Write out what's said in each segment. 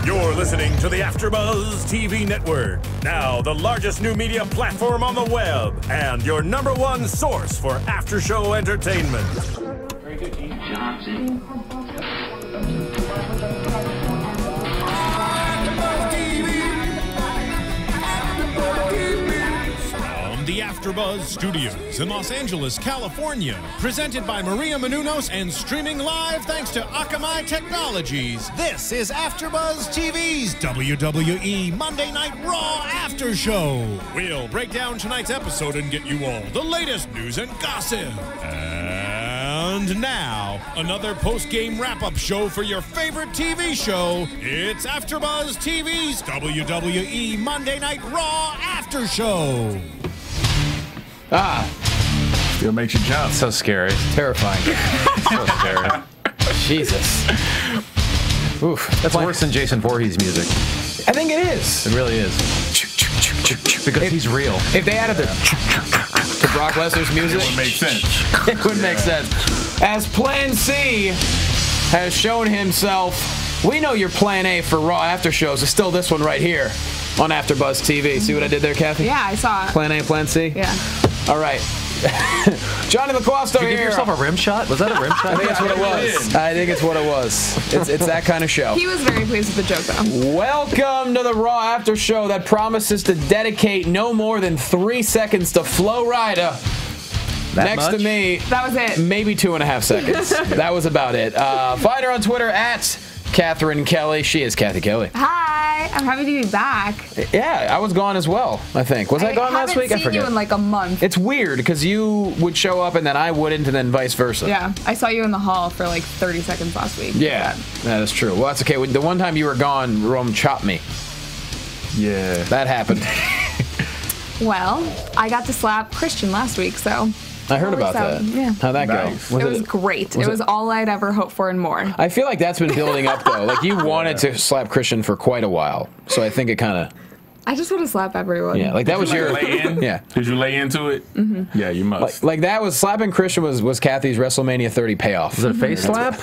You're listening to the AFTERBUZZ TV network, now the largest new media platform on the web, and your #1 source for after-show entertainment. Very good, Keith Johnson. From the AFTERBUZZ Studios in Los Angeles, California, presented by Maria Menounos and streaming live thanks to Akamai Technologies. This is AFTERBUZZ TV's WWE Monday Night Raw After Show. We'll break down tonight's episode and get you all the latest news and gossip. And now, another post-game wrap-up show for your favorite TV show. It's AFTERBUZZ TV's WWE Monday Night Raw After Show. Still makes you jump. So scary. Terrifying. So scary. Jesus. Oof. That's worse than Jason Voorhees music. I think it is. It really is. Because he's real. If they added to Brock Lesnar's music, It would make sense. it would make sense. As Plan C has shown himself, we know your Plan A for Raw after shows is still this one right here on AFTERBUZZ TV. See what I did there, Kathy? Yeah, I saw it. Plan A, Plan C? Yeah. All right. Jonny Loquasto Did you here. give yourself a rim shot? Was that a rim shot? I think that's what it was. I think it's what it was. It's that kind of show. He was very pleased with the joke, though. Welcome to the Raw After Show that promises to dedicate no more than 3 seconds to Flo Rida. Next to me, That was it. maybe 2.5 seconds. That was about it. Find her on Twitter at Cathy Kelley. She is Cathy Kelley. Hi, I'm happy to be back. Yeah, I was gone as well, I think. Was I gone last week? I I haven't seen forget. you in like a month. It's weird because you would show up and then I wouldn't, and then vice versa. Yeah, I saw you in the hall for like 30 seconds last week. Yeah, that is true. Well, that's okay. The one time you were gone, Rome chopped me. Yeah. That happened. Well, I got to slap Christian last week, so I heard It about works out. that. Yeah. How'd that Nice. go? it was great. It was all I'd ever hoped for and more. I feel like that's been building up, though. Like, you wanted to slap Christian for quite a while. So I think it kind of... I just want to slap everyone. Yeah, like that was your... Lay in? Yeah. Did you lay into it? Mm-hmm. Yeah, you must. Like that was... Slapping Christian was Kathy's WrestleMania 30 payoff. Was it a face slap?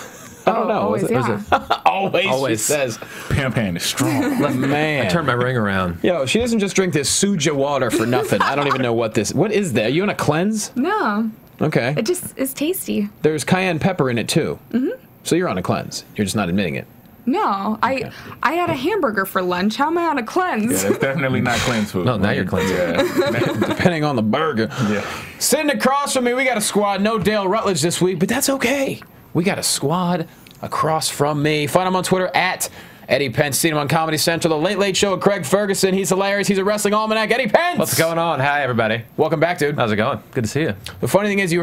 I don't know. Always, Was it- yeah. Always, Always. she says. Pimp hand is strong. Man. I turned my ring around. Yo, she doesn't just drink this Suja water for nothing. I don't even know what this... What is that? Are you on a cleanse? No, Okay. it just is tasty. There's cayenne pepper in it, too. Mm-hmm. So you're on a cleanse. You're just not admitting it. No, I had a hamburger for lunch. How am I on a cleanse? Yeah, that's definitely not cleanse food. No, now you're cleansing. Yeah. Depending on the burger. Yeah. Sitting across from me, we got a squad. No Dale Rutledge this week, but that's okay. We got a squad across from me. Find him on Twitter at Eddie Pence. Seen him on Comedy Central, The Late Late Show with Craig Ferguson. He's hilarious. He's a wrestling almanac. Eddie Pence! What's going on? Hi, everybody. Welcome back, dude. How's it going? Good to see you. The funny thing is, you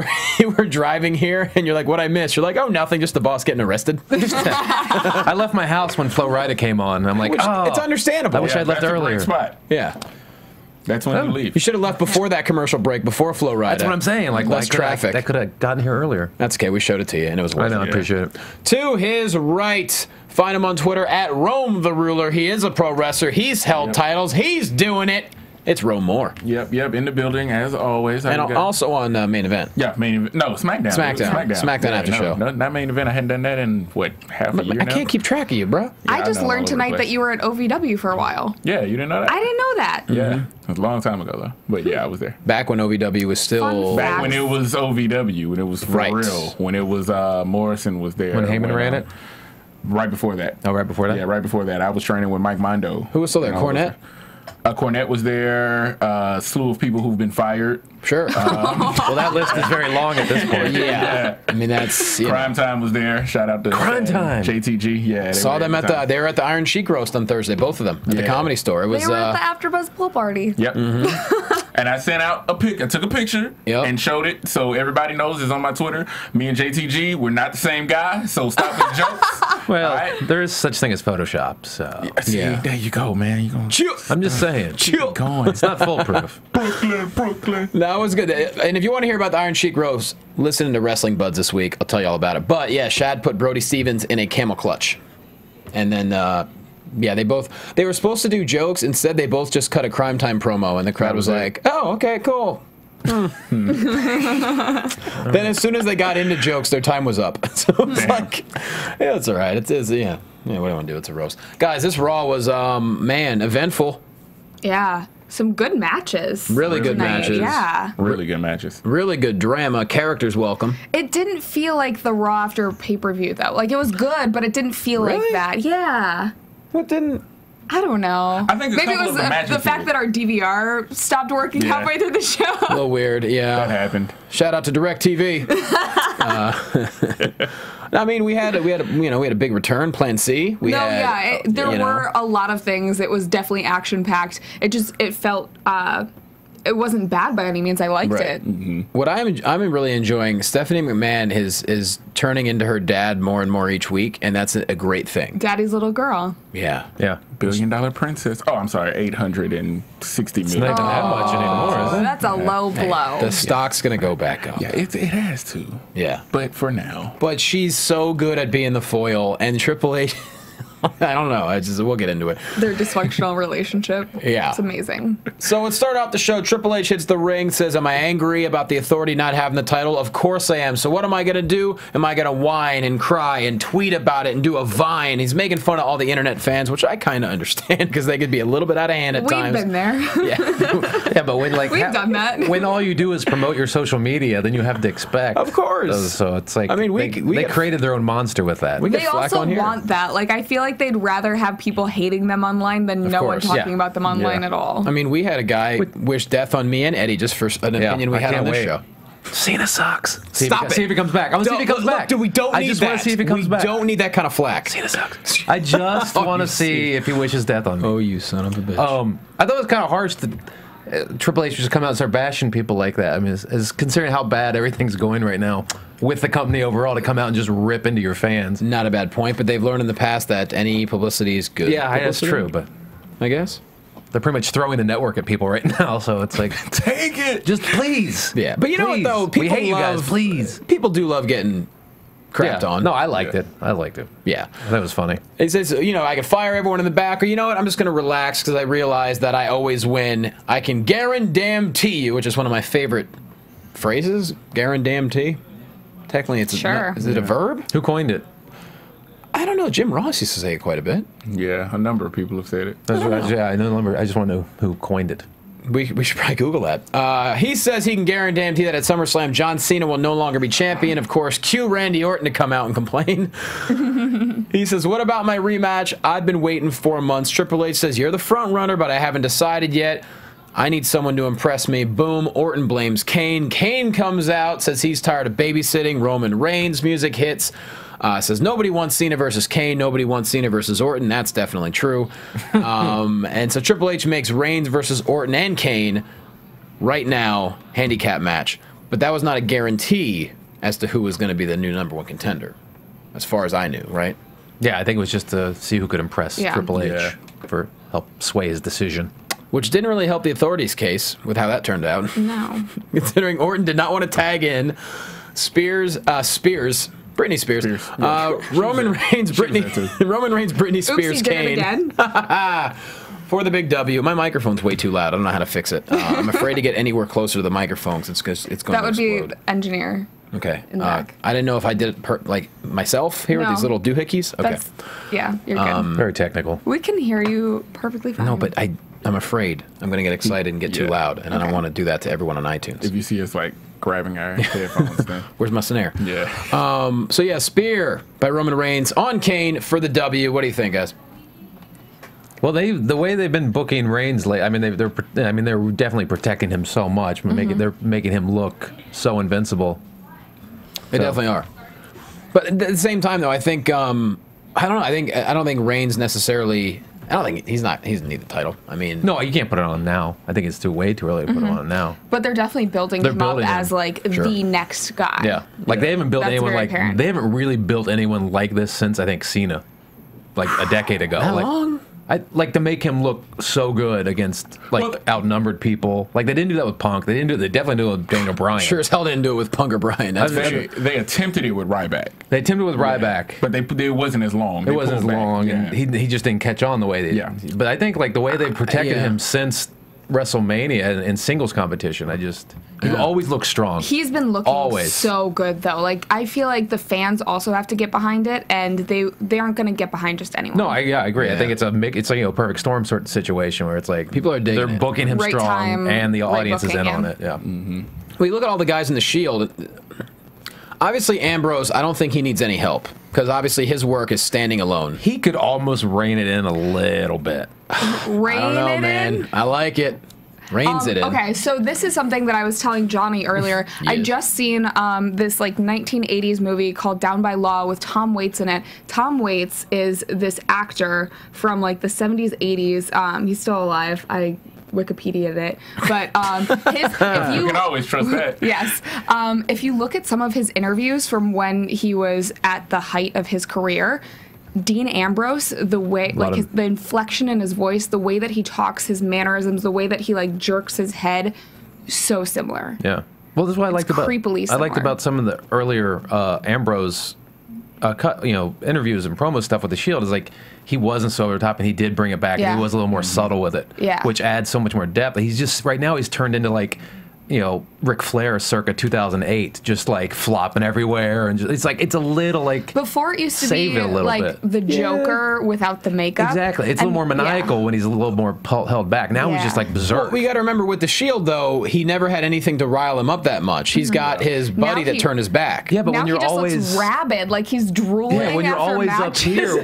were driving here, and you're like, what'd I miss? You're like, oh, nothing, just the boss getting arrested. I left my house when Flo Rida came on, and I'm like, oh. It's understandable. I wish Yeah, I'd left that's a great earlier. spot. Yeah. That's when you leave. You should have left before that commercial break, before Flo Rida. That's what I'm saying. Like, less traffic. That could have gotten here earlier. That's okay. We showed it to you, and it was worth I know. I it. appreciate it. To his right, find him on Twitter at Rome the Ruler. He is a pro wrestler. He's held titles. He's doing it. It's Rome Moore. Yep, in the building as always. How And you guys? also on Main Event. Yeah, main event. No, SmackDown. SmackDown after show. No, not main event. I hadn't done that in what, half a year I now? can't keep track of you, bro. I just know, all learned over the tonight place. that you were at OVW for a while. Yeah, you didn't know that? I didn't know that. Yeah, it was a long time ago though. But yeah, I was there. Back when OVW was still... Fun Back fact. when it was OVW, when it was for Right. real, when it was Morrison was there. When Heyman ran it? Right before that. Oh, right before that? Yeah, right before that. I was training with Mike Mondo. Who was still there? And I was- Cornette? Cornette was there. A slew of people who've been fired. Sure. Well, that list is very long at this point. yeah. I mean, that's... You know. Crime Time was there. Shout out to Crime Time. JTG. Yeah, they Saw were them every at time. they were at the Iron Sheik roast on Thursday, both of them, at the Yeah. Comedy Store. It was... They were at the AfterBuzz pool party. Yep. And I sent out a pic. I took a picture Yep. and showed it so everybody knows it's on my Twitter. Me and JTG, we're not the same guy, so stop with the jokes. Well, All right? there is such thing as Photoshop, so See, Yeah. there you go, man. You gonna I'm just saying. Chill. going. It's not foolproof. Brooklyn. That was good. And if you want to hear about the Iron Sheik roast, listen to Wrestling Buds this week. I'll tell you all about it. But yeah, Shad put Brody Stevens in a camel clutch. And then, yeah, they were supposed to do jokes. Instead, they both just cut a Crime Time promo. And the crowd was it. like, oh, okay, cool. Then as soon as they got into jokes, their time was up. So it was Damn. like, yeah, it's all right. It is, yeah. Yeah, what do I want to do? It's a roast. Guys, this Raw was, man, eventful. Yeah. Some good matches. Really good tonight. matches. Yeah. Really good matches. Really good drama. Characters welcome. It didn't feel like the Raw after pay-per-view, though. Like, it was good, but it didn't feel like Really? that. Yeah. What didn't... I don't know. I think a maybe it couple was of the matches the fact did. that our DVR stopped working Yeah. halfway through the show. A little weird, yeah. That happened. Shout out to DirecTV. I mean, we had a big return. Plan C. There were a lot of things. It was definitely action packed. It felt. It wasn't bad by any means. I liked it. Mm-hmm. What I'm really enjoying, Stephanie McMahon is turning into her dad more and more each week, and that's a great thing. Daddy's little girl. Yeah. Yeah. $1 billion princess. Oh, I'm sorry, 860 million. Not even that much anymore, is it? That's a low blow. The stock's gonna go back up. Yeah, it has to. Yeah. But for now. But she's so good at being the foil, and Triple H. I don't know. We'll get into it. Their dysfunctional relationship. Yeah. It's amazing. So let's start off the show. Triple H hits the ring, says, am I angry about the Authority not having the title? Of course I am. So what am I going to do? Am I going to whine and cry and tweet about it and do a Vine? He's making fun of all the internet fans, which I kind of understand because they could be a little bit out of hand at times. We've been there. Yeah, but when We've done that. When all you do is promote your social media, then you have to expect. Of course. So it's like, I mean, they created their own monster with that. We get They flack also on here. want that. Like, I feel like they'd rather have people hating them online than no one course, talking yeah. about them online Yeah. at all. I mean, we had a guy wish death on me and Eddie just for an opinion we I had on can't this wait. show. Cena sucks. Stop it. See if he comes back. I want to see if he comes back. Dude, we don't need I just that. want to see if he comes back. We don't need that kind of flack. Cena sucks. I just want to see if he wishes death on me. Oh, you son of a bitch. I thought it was kind of harsh that Triple H would just come out and start bashing people like that. I mean, as considering how bad everything's going right now with the company overall, to come out and just rip into your fans. Not a bad point, but they've learned in the past that any publicity is good. Yeah, that's publicity, true, but I guess. they're pretty much throwing the network at people right now, so it's like, Take it! just please. Yeah, but you know what Please. though? People we hate you love, guys, please. People do love getting crapped on. No, I liked it. I liked it. Yeah. That was funny. It says, I can fire everyone in the back, or you know what? I'm just going to relax because I realize that I always win. I can guarantee you, which is one of my favorite phrases. Guarantee. Technically, it's Sure. Is it a verb? Who coined it? I don't know. Jim Ross used to say it quite a bit. Yeah, a number of people have said it. Yeah, I know. I just want to know who coined it. We should probably Google that. He says he can guarantee that at SummerSlam, John Cena will no longer be champion. Of course, cue Randy Orton to come out and complain. He says, what about my rematch? I've been waiting 4 months. Triple H says, you're the front runner, but I haven't decided yet. I need someone to impress me. Boom. Orton blames Kane. Kane comes out, says he's tired of babysitting. Roman Reigns music hits. Says nobody wants Cena versus Kane. Nobody wants Cena versus Orton. That's definitely true. And so Triple H makes Reigns versus Orton and Kane right now handicap match. But that was not a guarantee as to who was going to be the new #1 contender, as far as I knew, right? Yeah, I think it was just to see who could impress Triple H for help sway his decision. Which didn't really help the Authorities' case with how that turned out. No. Considering Orton did not want to tag in Britney Spears. Roman Reigns, Britney Spears, Oopsie, did it Kane. again. For the big W. My microphone's way too loud. I don't know how to fix it. I'm afraid to get anywhere closer to the microphone because it's going That to would explode. be engineer. Okay. in the back. I didn't know if I did it like myself here with No. these little doohickeys. Okay. That's, yeah, you're good. Very technical. We can hear you perfectly fine. No, but I'm afraid I'm going to get excited and get too Yeah. loud, and I don't want to do that to everyone on iTunes. If you see us like grabbing our headphones, then Where's my snare? yeah. So yeah, Spear by Roman Reigns on Kane for the W. What do you think, guys? Well, the way they've been booking Reigns late, I mean, they're definitely protecting him so much, they're making him look so invincible. They definitely are. But at the same time, though, I think I don't know. I don't think Reigns necessarily. I don't think he doesn't need the title. I mean, No, you can't put it on now. I think it's way too early to put it on now. But they're definitely building They're him building up him. as like Sure. the next guy. Yeah, like they haven't built That's anyone very like apparent. they haven't really built anyone like this since I think Cena, like a decade ago. That like, long? I like to make him look so good against like Well, outnumbered people. Like they didn't do that with Punk. They definitely did it with Daniel Bryan. sure as hell didn't do it with Punk or Bryan. That's for sure. They attempted it with Ryback, They attempted with Ryback. but it wasn't as long. It wasn't as long, and he just didn't catch on the way they. Yeah. But I think like the way they protected Yeah. him since WrestleMania in singles competition. He always looks strong. He's been looking so good though. Like I feel like the fans also have to get behind it, and they aren't going to get behind just anyone. No, I agree. Yeah. I think it's a perfect storm sort of situation where it's like people are digging they're booking him strong, and the audience is in on it. Yeah. Well, you look at all the guys in the Shield. Obviously, Ambrose, I don't think he needs any help because obviously his work is standing alone. He could almost rein it in a little bit. I don't know, man. I like it. Reins it in. Okay, so this is something that I was telling Johnny earlier. I just seen this like 1980s movie called Down by Law with Tom Waits in it. Tom Waits is this actor from like the 70s, 80s. He's still alive. I Wikipedia'd it, but if you can always trust that. Yes, if you look at some of his interviews from when he was at the height of his career, Dean Ambrose, the way the inflection in his voice, the way that he talks, his mannerisms, the way that he like jerks his head, so similar. Yeah. Well, this is what I liked about some of the earlier Ambrose interviews and promo stuff with the Shield is like he wasn't so over the top and he did bring it back and he was a little more subtle with it, which adds so much more depth. He's just right now he's turned into like Ric Flair circa 2008, just like flopping everywhere, and it's a little like before it used to be like the Joker without the makeup. Exactly, it's a little more maniacal when he's a little more held back. Now he's just like berserk. Well, we got to remember with the Shield though, he never had anything to rile him up that much. He's got his buddy that turned his back. Yeah, but now when you're he just always looks rabid, like he's drooling. Yeah, when you're always up here,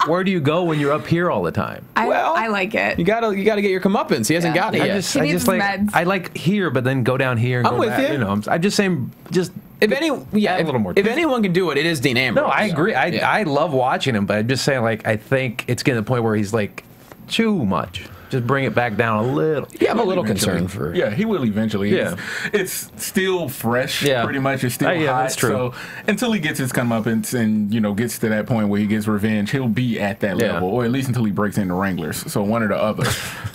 where do you go when you're up here all the time? I like it. You gotta get your comeuppance. He hasn't got it yet. I like here, but then go down here. And I'm with back. you. I'm just saying, if a little more. If anyone can do it, it is Dean Ambrose. No, I agree. I love watching him, but I'm just saying, like, I think it's getting to the point where he's like too much. Just bring it back down a little. Yeah, I'm a little concerned for. Yeah, he will eventually. Yeah, it's still fresh. Yeah. Pretty much, it's still hot. That's true. So until he gets his comeuppance and gets to that point where he gets revenge, he'll be at that level, or at least until he breaks into Wranglers. So one or the other,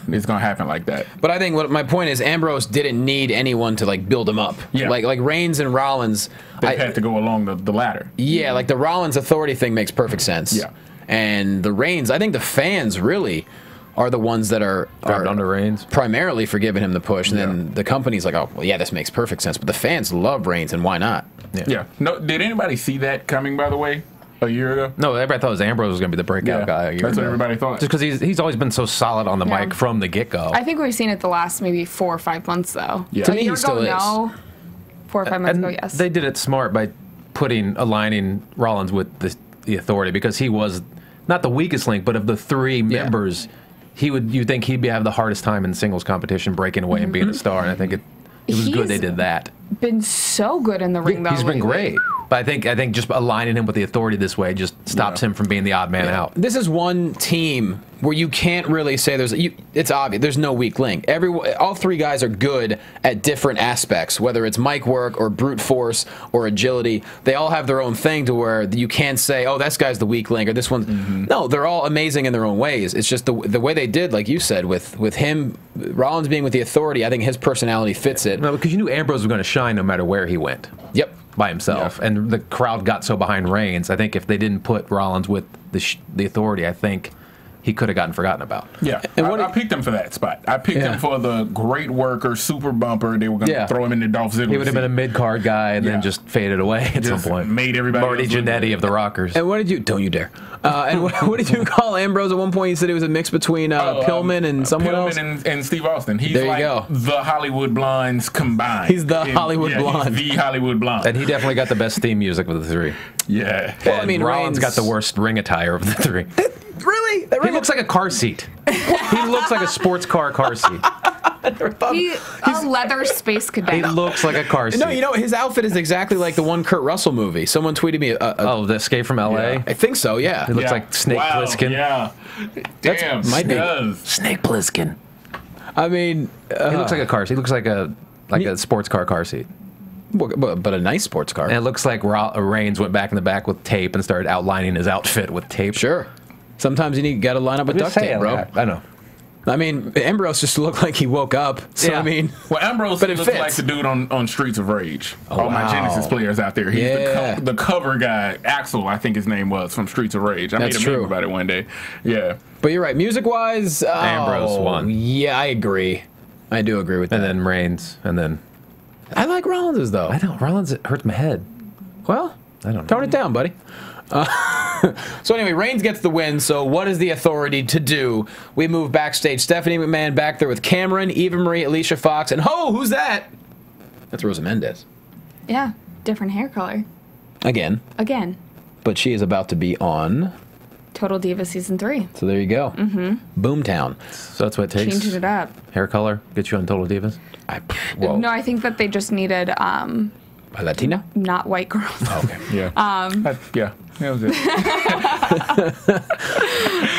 it's gonna happen like that. But I think what my point is, Ambrose didn't need anyone to like build him up. Yeah, like Reigns and Rollins. They had to go along the ladder. Yeah, like the Rollins authority thing makes perfect sense. Yeah, and the Reigns, I think the fans really are the ones that are under Reigns primarily for giving him the push, and then the company's like, oh, well, yeah, this makes perfect sense. But the fans love Reigns, and why not? Yeah. No, did anybody see that coming? By the way, a year ago. No, everybody thought it was Ambrose was going to be the breakout guy. That's what everybody thought. Just because he's always been so solid on the mic from the get go. I think we've seen it the last maybe 4 or 5 months though. Yeah. To me, he still is. 4 or 5 months ago, yes. They did it smart by aligning Rollins with the authority because he was not the weakest link, but of the 3 members. You think he'd have the hardest time in singles competition breaking away and being a star, and I think it was good they did that. Been so good in the ring though. He's been great. But I think just aligning him with the authority this way just stops him from being the odd man out. This is one team where you can't really say it's obvious. There's no weak link. All 3 guys are good at different aspects, whether it's mic work or brute force or agility. They all have their own thing to where you can't say, oh, this guy's the weak link or this one. No, they're all amazing in their own ways. It's just the way they did, like you said, with him, Rollins being with the authority. I think his personality fits it. No, because you knew Ambrose was going to shine no matter where he went. Yep. By himself, and the crowd got so behind Reigns. I think if they didn't put Rollins with the authority, I think he could have gotten forgotten about. Yeah, and I picked him for that spot. I picked him for the great worker, super bumper. They were going to throw him in the Dolph Ziggler. He would have been a mid-card guy and then just faded away at some point. Made everybody Marty Jannetty of the Rockers. And what did you? Don't you dare! And what did you call Ambrose at one point? You said it was a mix between Pillman and someone else. Pillman and Steve Austin. He's there you like go. The Hollywood Blondes combined. He's the Hollywood Blonde. He's the Hollywood Blonde. And he definitely got the best theme music of the 3. Yeah. Well, I mean, Rollins got the worst ring attire of the 3. Really? He looks like a car seat. He looks like a sports car seat. He's a leather space cadet. He looks like a car seat. No, his outfit is exactly like the one Kurt Russell movie. Someone tweeted me. The Escape from L.A.? Yeah. I think so, yeah. He looks like Snake Plissken. Yeah. Damn, might be. Snake Plissken. I mean... he looks like a car seat. He looks like a sports car seat. But a nice sports car. And it looks like Reigns went back in the back with tape and started outlining his outfit with tape. Sure. Sometimes you got to line up with duct tape, bro. I know. I mean, Ambrose just looked like he woke up. So, I mean... Well, Ambrose looks like the dude on Streets of Rage. All my Genesis players out there. He's the cover guy. Axel, I think his name was, from Streets of Rage. I made a meme about it one day. Yeah. But you're right. Music-wise... Ambrose won. Yeah, I agree. I do agree with that. And then Reigns, and then... I like Rollins's, though. I don't. Rollins, it hurts my head. Well, I don't know. Tone it down, buddy. So anyway, Reigns gets the win, so what is the authority to do? We move backstage. Stephanie McMahon back there with Cameron, Eva Marie, Alicia Fox, and who's that? That's Rosa Mendez. Yeah, different hair color. Again. But she is about to be on... Total Divas Season 3. So there you go. Boomtown. So that's what it takes? Changing it up. Hair color? Get you on Total Divas? No, I think that they just needed... a Latina? Not white girls. Oh, okay. Yeah. Yeah. That was it.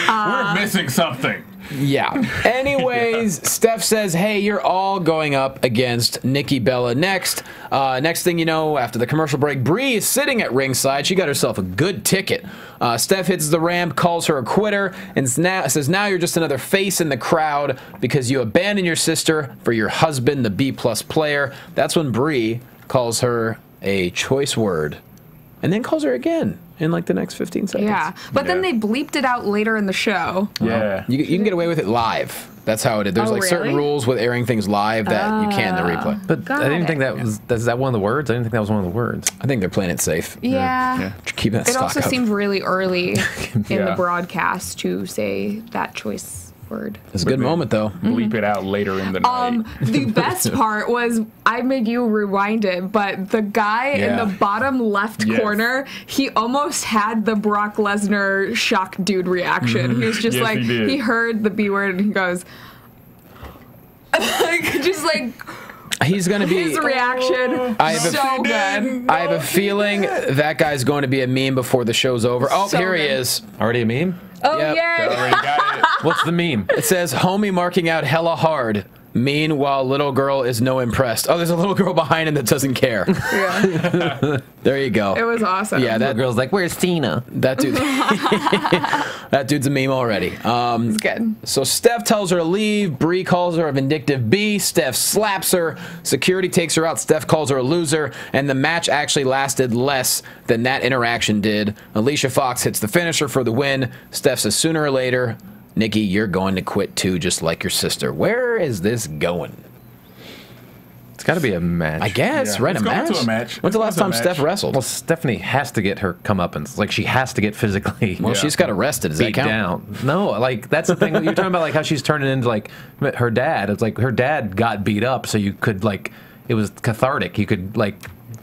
We're missing something. Yeah. Anyways, Steph says, hey, you're all going up against Nikki Bella next. Next thing you know, after the commercial break, Brie is sitting at ringside. She got herself a good ticket. Steph hits the ramp, calls her a quitter, and says, now you're just another face in the crowd because you abandoned your sister for your husband, the B-plus player. That's when Brie calls her a choice word. And then calls her again in like the next 15 seconds. Yeah, but then they bleeped it out later in the show. Yeah. You can get away with it live. That's how it is. There's like certain rules with airing things live that you can't in the replay. But I didn't think that was, is that one of the words? I didn't think that was one of the words. I think they're playing it safe. Yeah. Keep that stock It also up. seemed really early in the broadcast to say that choice word. It's a good moment, though. Bleep it out later in the night. The best part was, I made you rewind it, but the guy in the bottom left corner, he almost had the Brock Lesnar shock dude reaction. He was just like, he heard the B word and he goes, just like... He's going to be... His reaction, so good. I have a feeling that guy's going to be a meme before the show's over. Oh, so here he is. Already a meme? Oh, yay. What's the meme? It says, homie marking out hella hard. Meanwhile, little girl is no impressed. Oh, there's a little girl behind him that doesn't care. Yeah. There you go. It was awesome. Yeah, that girl's like, where's Tina? That dude. That dude's a meme already. It's good. So Steph tells her to leave. Brie calls her a vindictive bee. Steph slaps her. Security takes her out. Steph calls her a loser. And the match actually lasted less than that interaction did. Alicia Fox hits the finisher for the win. Steph says sooner or later, Nikki, you're going to quit too, just like your sister. Where is this going? It's got to be a match. I guess, right? It's going to a match. When's the last time Steph wrestled? Well, Stephanie has to get her comeuppance. Like, she has to get physically. Well, she's got arrested. Does that count? Down. No, like, that's the thing. You're talking about, like, how she's turning into, like, her dad. It's like her dad got beat up, so you could, like, it was cathartic. You could, like,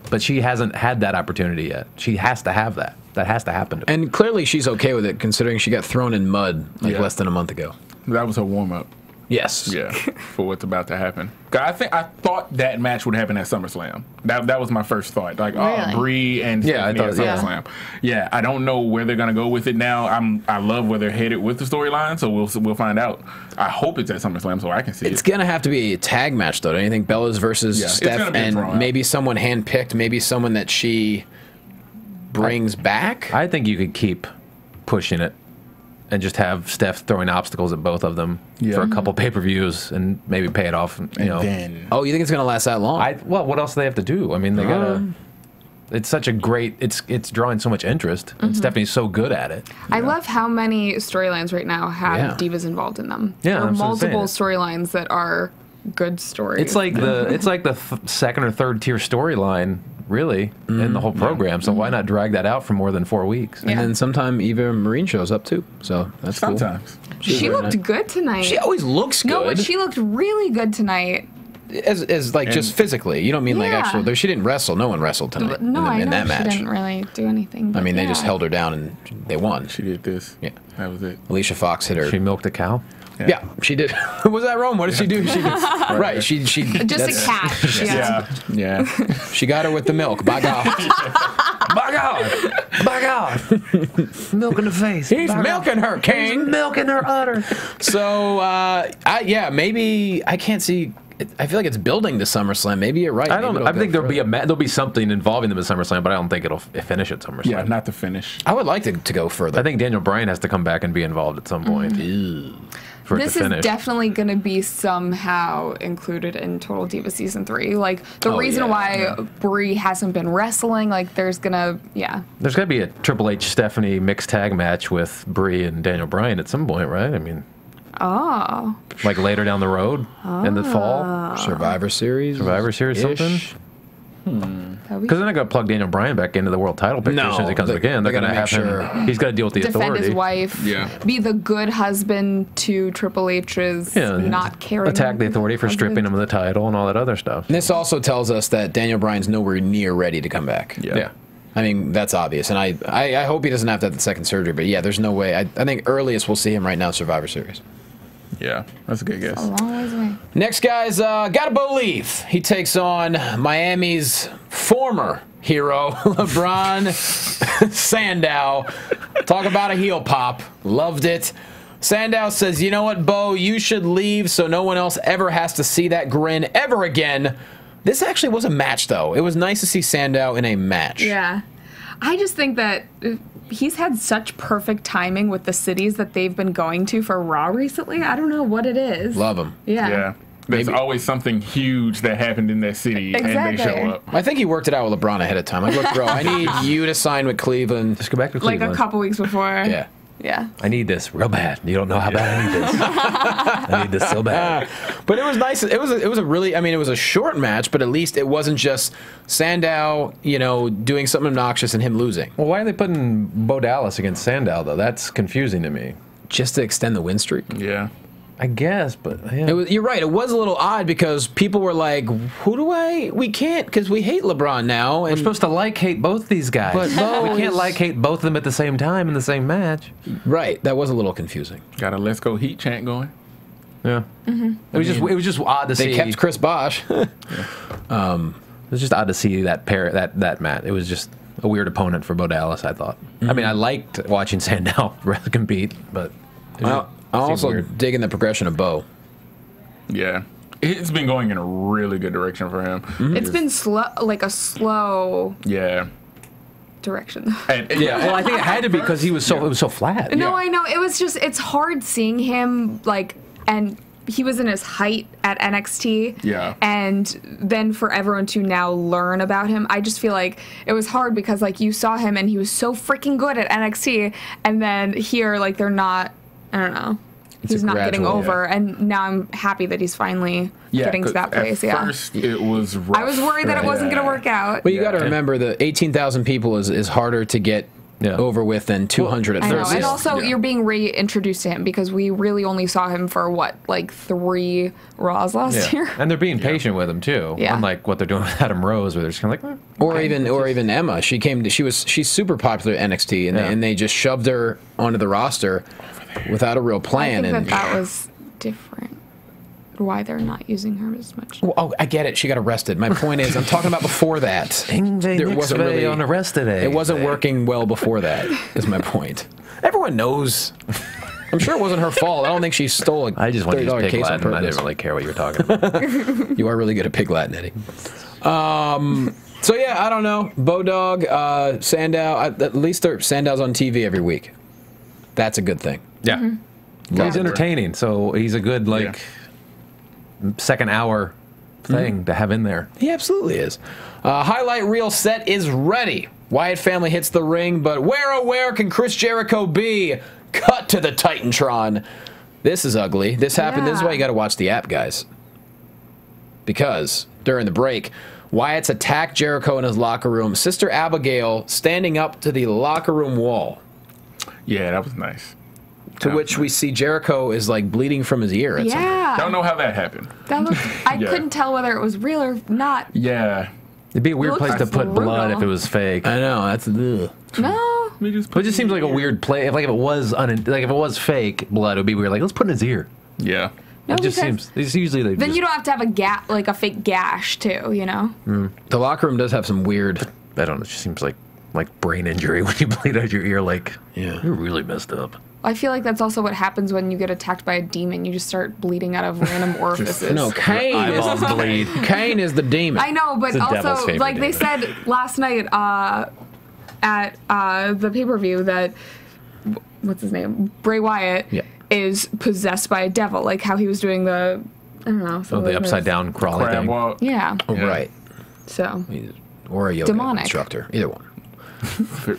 but she hasn't had that opportunity yet. She has to have that. That has to happen to her. And clearly she's okay with it, considering she got thrown in mud like less than a month ago. That was her warm-up. Yes. Yeah, for what's about to happen. I thought that match would happen at SummerSlam. That was my first thought. Like, really? Brie and Stephanie at SummerSlam. Yeah, I don't know where they're gonna go with it now. I love where they're headed with the storyline, so we'll find out. I hope it's at SummerSlam so I can see it. It's gonna have to be a tag match though. Don't you think? Bella's versus Steph, and maybe someone handpicked, maybe someone that she brings back. I think you could keep pushing it and just have Steph throwing obstacles at both of them for a couple pay-per-views and maybe pay it off. You know. Oh, you think it's going to last that long? Well, what else do they have to do? I mean, they gotta. It's such a great. It's drawing so much interest, and Stephanie's so good at it. I love how many storylines right now have divas involved in them. Yeah, there are multiple storylines that are good stories. It's like the second or third tier storyline. Really, in the whole program. So why not drag that out for more than 4 weeks? And then sometime Eva Marine shows up too. So that's sometimes. Cool. She looked good tonight. She always looks good. No, but she looked really good tonight. As like just physically. You don't mean like actually. She didn't wrestle. No one wrestled tonight. No, I know in that match. She didn't really do anything. I mean, they just held her down and they won. She did this. Yeah, that was it. Alicia Fox hit her. She milked a cow. Yeah, she did. Was that wrong? What did she do? She did, right. She just a cat. Yeah. She got her with the milk. By God. By God. By God. Milk in the face. He's milking her, King. He's milking her udder. So, maybe I can't see I feel like it's building to SummerSlam. Maybe you're right. I don't know. I think there'll be something involving them at SummerSlam, but I don't think it'll finish at SummerSlam. Yeah, not the finish. I would like to go further. I think Daniel Bryan has to come back and be involved at some point. For this it to finish. Is definitely going to be somehow included in Total Diva Season 3. Like, the reason why Brie hasn't been wrestling, like, there's going to, There's got to be a Triple H Stephanie mixed tag match with Brie and Daniel Bryan at some point, right? I mean... Like later down the road in the fall? Survivor Series? Something? Because they're not going to plug Daniel Bryan back into the world title picture as soon as he comes again. They're going to have him. He's got to deal with the authority. Defend his wife. Be the good husband to Triple H's not caring. Attack the authority for stripping him of the title and all that other stuff. And this also tells us that Daniel Bryan's nowhere near ready to come back. Yeah. I mean, that's obvious. And I hope he doesn't have to have the second surgery. But yeah, there's no way. I think earliest we'll see him right now in Survivor Series. Yeah, that's a good guess. A long ways away. Next guy's Gotta Believe. He takes on Miami's former hero, LeBron Sandow. Talk about a heel pop. Loved it. Sandow says, you know what, Bo, you should leave so no one else ever has to see that grin ever again. This actually was a match, though. It was nice to see Sandow in a match. Yeah. I just think that he's had such perfect timing with the cities that they've been going to for Raw recently. I don't know what it is. Love him. Yeah. There's always something huge that happened in that city, and they show up. I think he worked it out with LeBron ahead of time. Like, look, bro, I need you to sign with Cleveland. Just go back to Cleveland. Like a couple weeks before. Yeah. I need this real bad. You don't know how bad I need this. I need this so bad. But it was nice. It was a really, I mean, it was a short match, but at least it wasn't just Sandow, doing something obnoxious and him losing. Well, why are they putting Bo Dallas against Sandow, though? That's confusing to me. Just to extend the win streak? Yeah. I guess, but you're right. It was a little odd because people were like, we can't because we hate LeBron now. And we're supposed to hate both these guys. But we can't hate both of them at the same time in the same match. Right. That was a little confusing. Got a Let's Go Heat chant going. Yeah. It was just odd to see. They kept Chris Bosh. It was just odd to see that that match. It was just a weird opponent for Bo Dallas, I thought. I mean, I liked watching Sandow compete, but I'm also digging the progression of Bo. Yeah. It's been going in a really good direction for him. It's been slow, like a slow direction. Well, I think it had to be because he was it was so flat. No, I know. It was just, it's hard seeing him, and he was in his height at NXT. Yeah. And then for everyone to now learn about him, I just feel like it was hard because, you saw him and he was so freaking good at NXT, and then here, they're not, I don't know. He's not getting over, and now I'm happy that he's finally getting to that place. At first, it was rough. I was worried that it wasn't going to work out. Well, you got to remember the 18,000 people is harder to get over with than 200 at first. And also, you're being reintroduced to him because we really only saw him for 3 Raws last year. And they're being patient with him too. Yeah. Unlike what they're doing with Adam Rose, where they're just kind of like, or even Emma. She's super popular at NXT, and they just shoved her onto the roster without a real plan. I think that was different. Why they're not using her as much. Oh, I get it. She got arrested. My point is, I'm talking about before that. There wasn't really on arrest today. It wasn't working well before that. Is my point. Everyone knows. I'm sure it wasn't her fault. I don't think she stole a I just want to use pig case Latin. on purpose. I didn't really care what you were talking about. You are really good at pig Latin, Eddie. So yeah, I don't know. Bodog, Sandow. At least Sandow's on TV every week. That's a good thing. Yeah. He's entertaining, so he's a good second hour thing to have in there. He absolutely is. Highlight reel set is ready. Wyatt family hits the ring, but where can Chris Jericho be? Cut to the Titantron. This is ugly. This happened. This is why you got to watch the app, guys. Because during the break, Wyatt's attacked Jericho in his locker room. Sister Abigail standing up to the locker room wall. Yeah, that was nice. To which we see Jericho is bleeding from his ear. Don't know how that happened. That looked, I couldn't tell whether it was real or not. Yeah. It'd be a weird place to put blood if it was fake. I know. That's no. It just seems like a weird play. If it was fake blood, it would be weird. Let's put it in his ear. Yeah. No, it just seems. It's usually then you don't have to have a fake gash too. The locker room does have some weird. I don't know. It just seems like brain injury when you bleed out your ear. You're really messed up. I feel like that's also what happens when you get attacked by a demon. You just start bleeding out of random orifices. No, Kane is the demon. I know, but also, like they said last night at the pay-per-view that, what's his name? Bray Wyatt is possessed by a devil. Like how he was doing the, I don't know. The upside down crawling thing. Walk. Yeah. Oh, right. So. Or a yoga demonic instructor. Either one.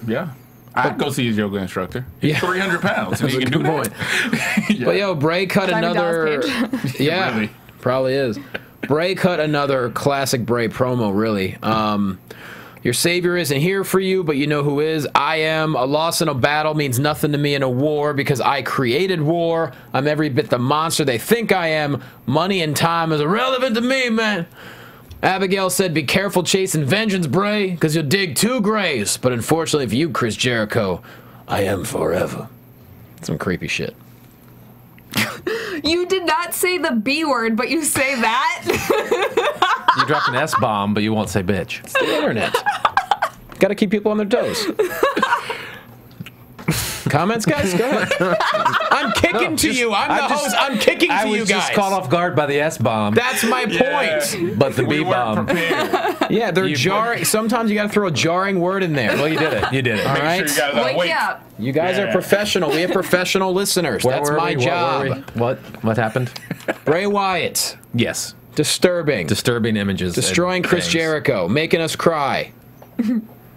Yeah. I'd go see his yoga instructor. He's 300 pounds. That's a good point. But yo, Bray cut another. Yeah, really. Probably is. Bray cut another classic Bray promo. Really. Your savior isn't here for you, but you know who is. I am. A loss in a battle means nothing to me in a war because I created war. I'm every bit the monster they think I am. Money and time is irrelevant to me, man. Abigail said, be careful chasing vengeance, Bray, because you'll dig 2 graves. But unfortunately for you, Chris Jericho, I am forever. Some creepy shit. You did not say the B word, but you say that? You dropped an S-bomb, but you won't say bitch. It's the internet. Got to keep people on their toes. Comments, guys? Go ahead. I'm kicking to you. I'm the host. I'm kicking to you guys. I was just caught off guard by the S-bomb. That's my point. But the B-bomb. Yeah, they're jarring. Sometimes you got to throw a jarring word in there. Well, you did it. You did it. All right? Sure Wake up. You guys are professional. We have professional listeners. That's my job. What happened? Bray Wyatt. Yes. Disturbing. Disturbing images. Destroying Chris Jericho. Making us cry.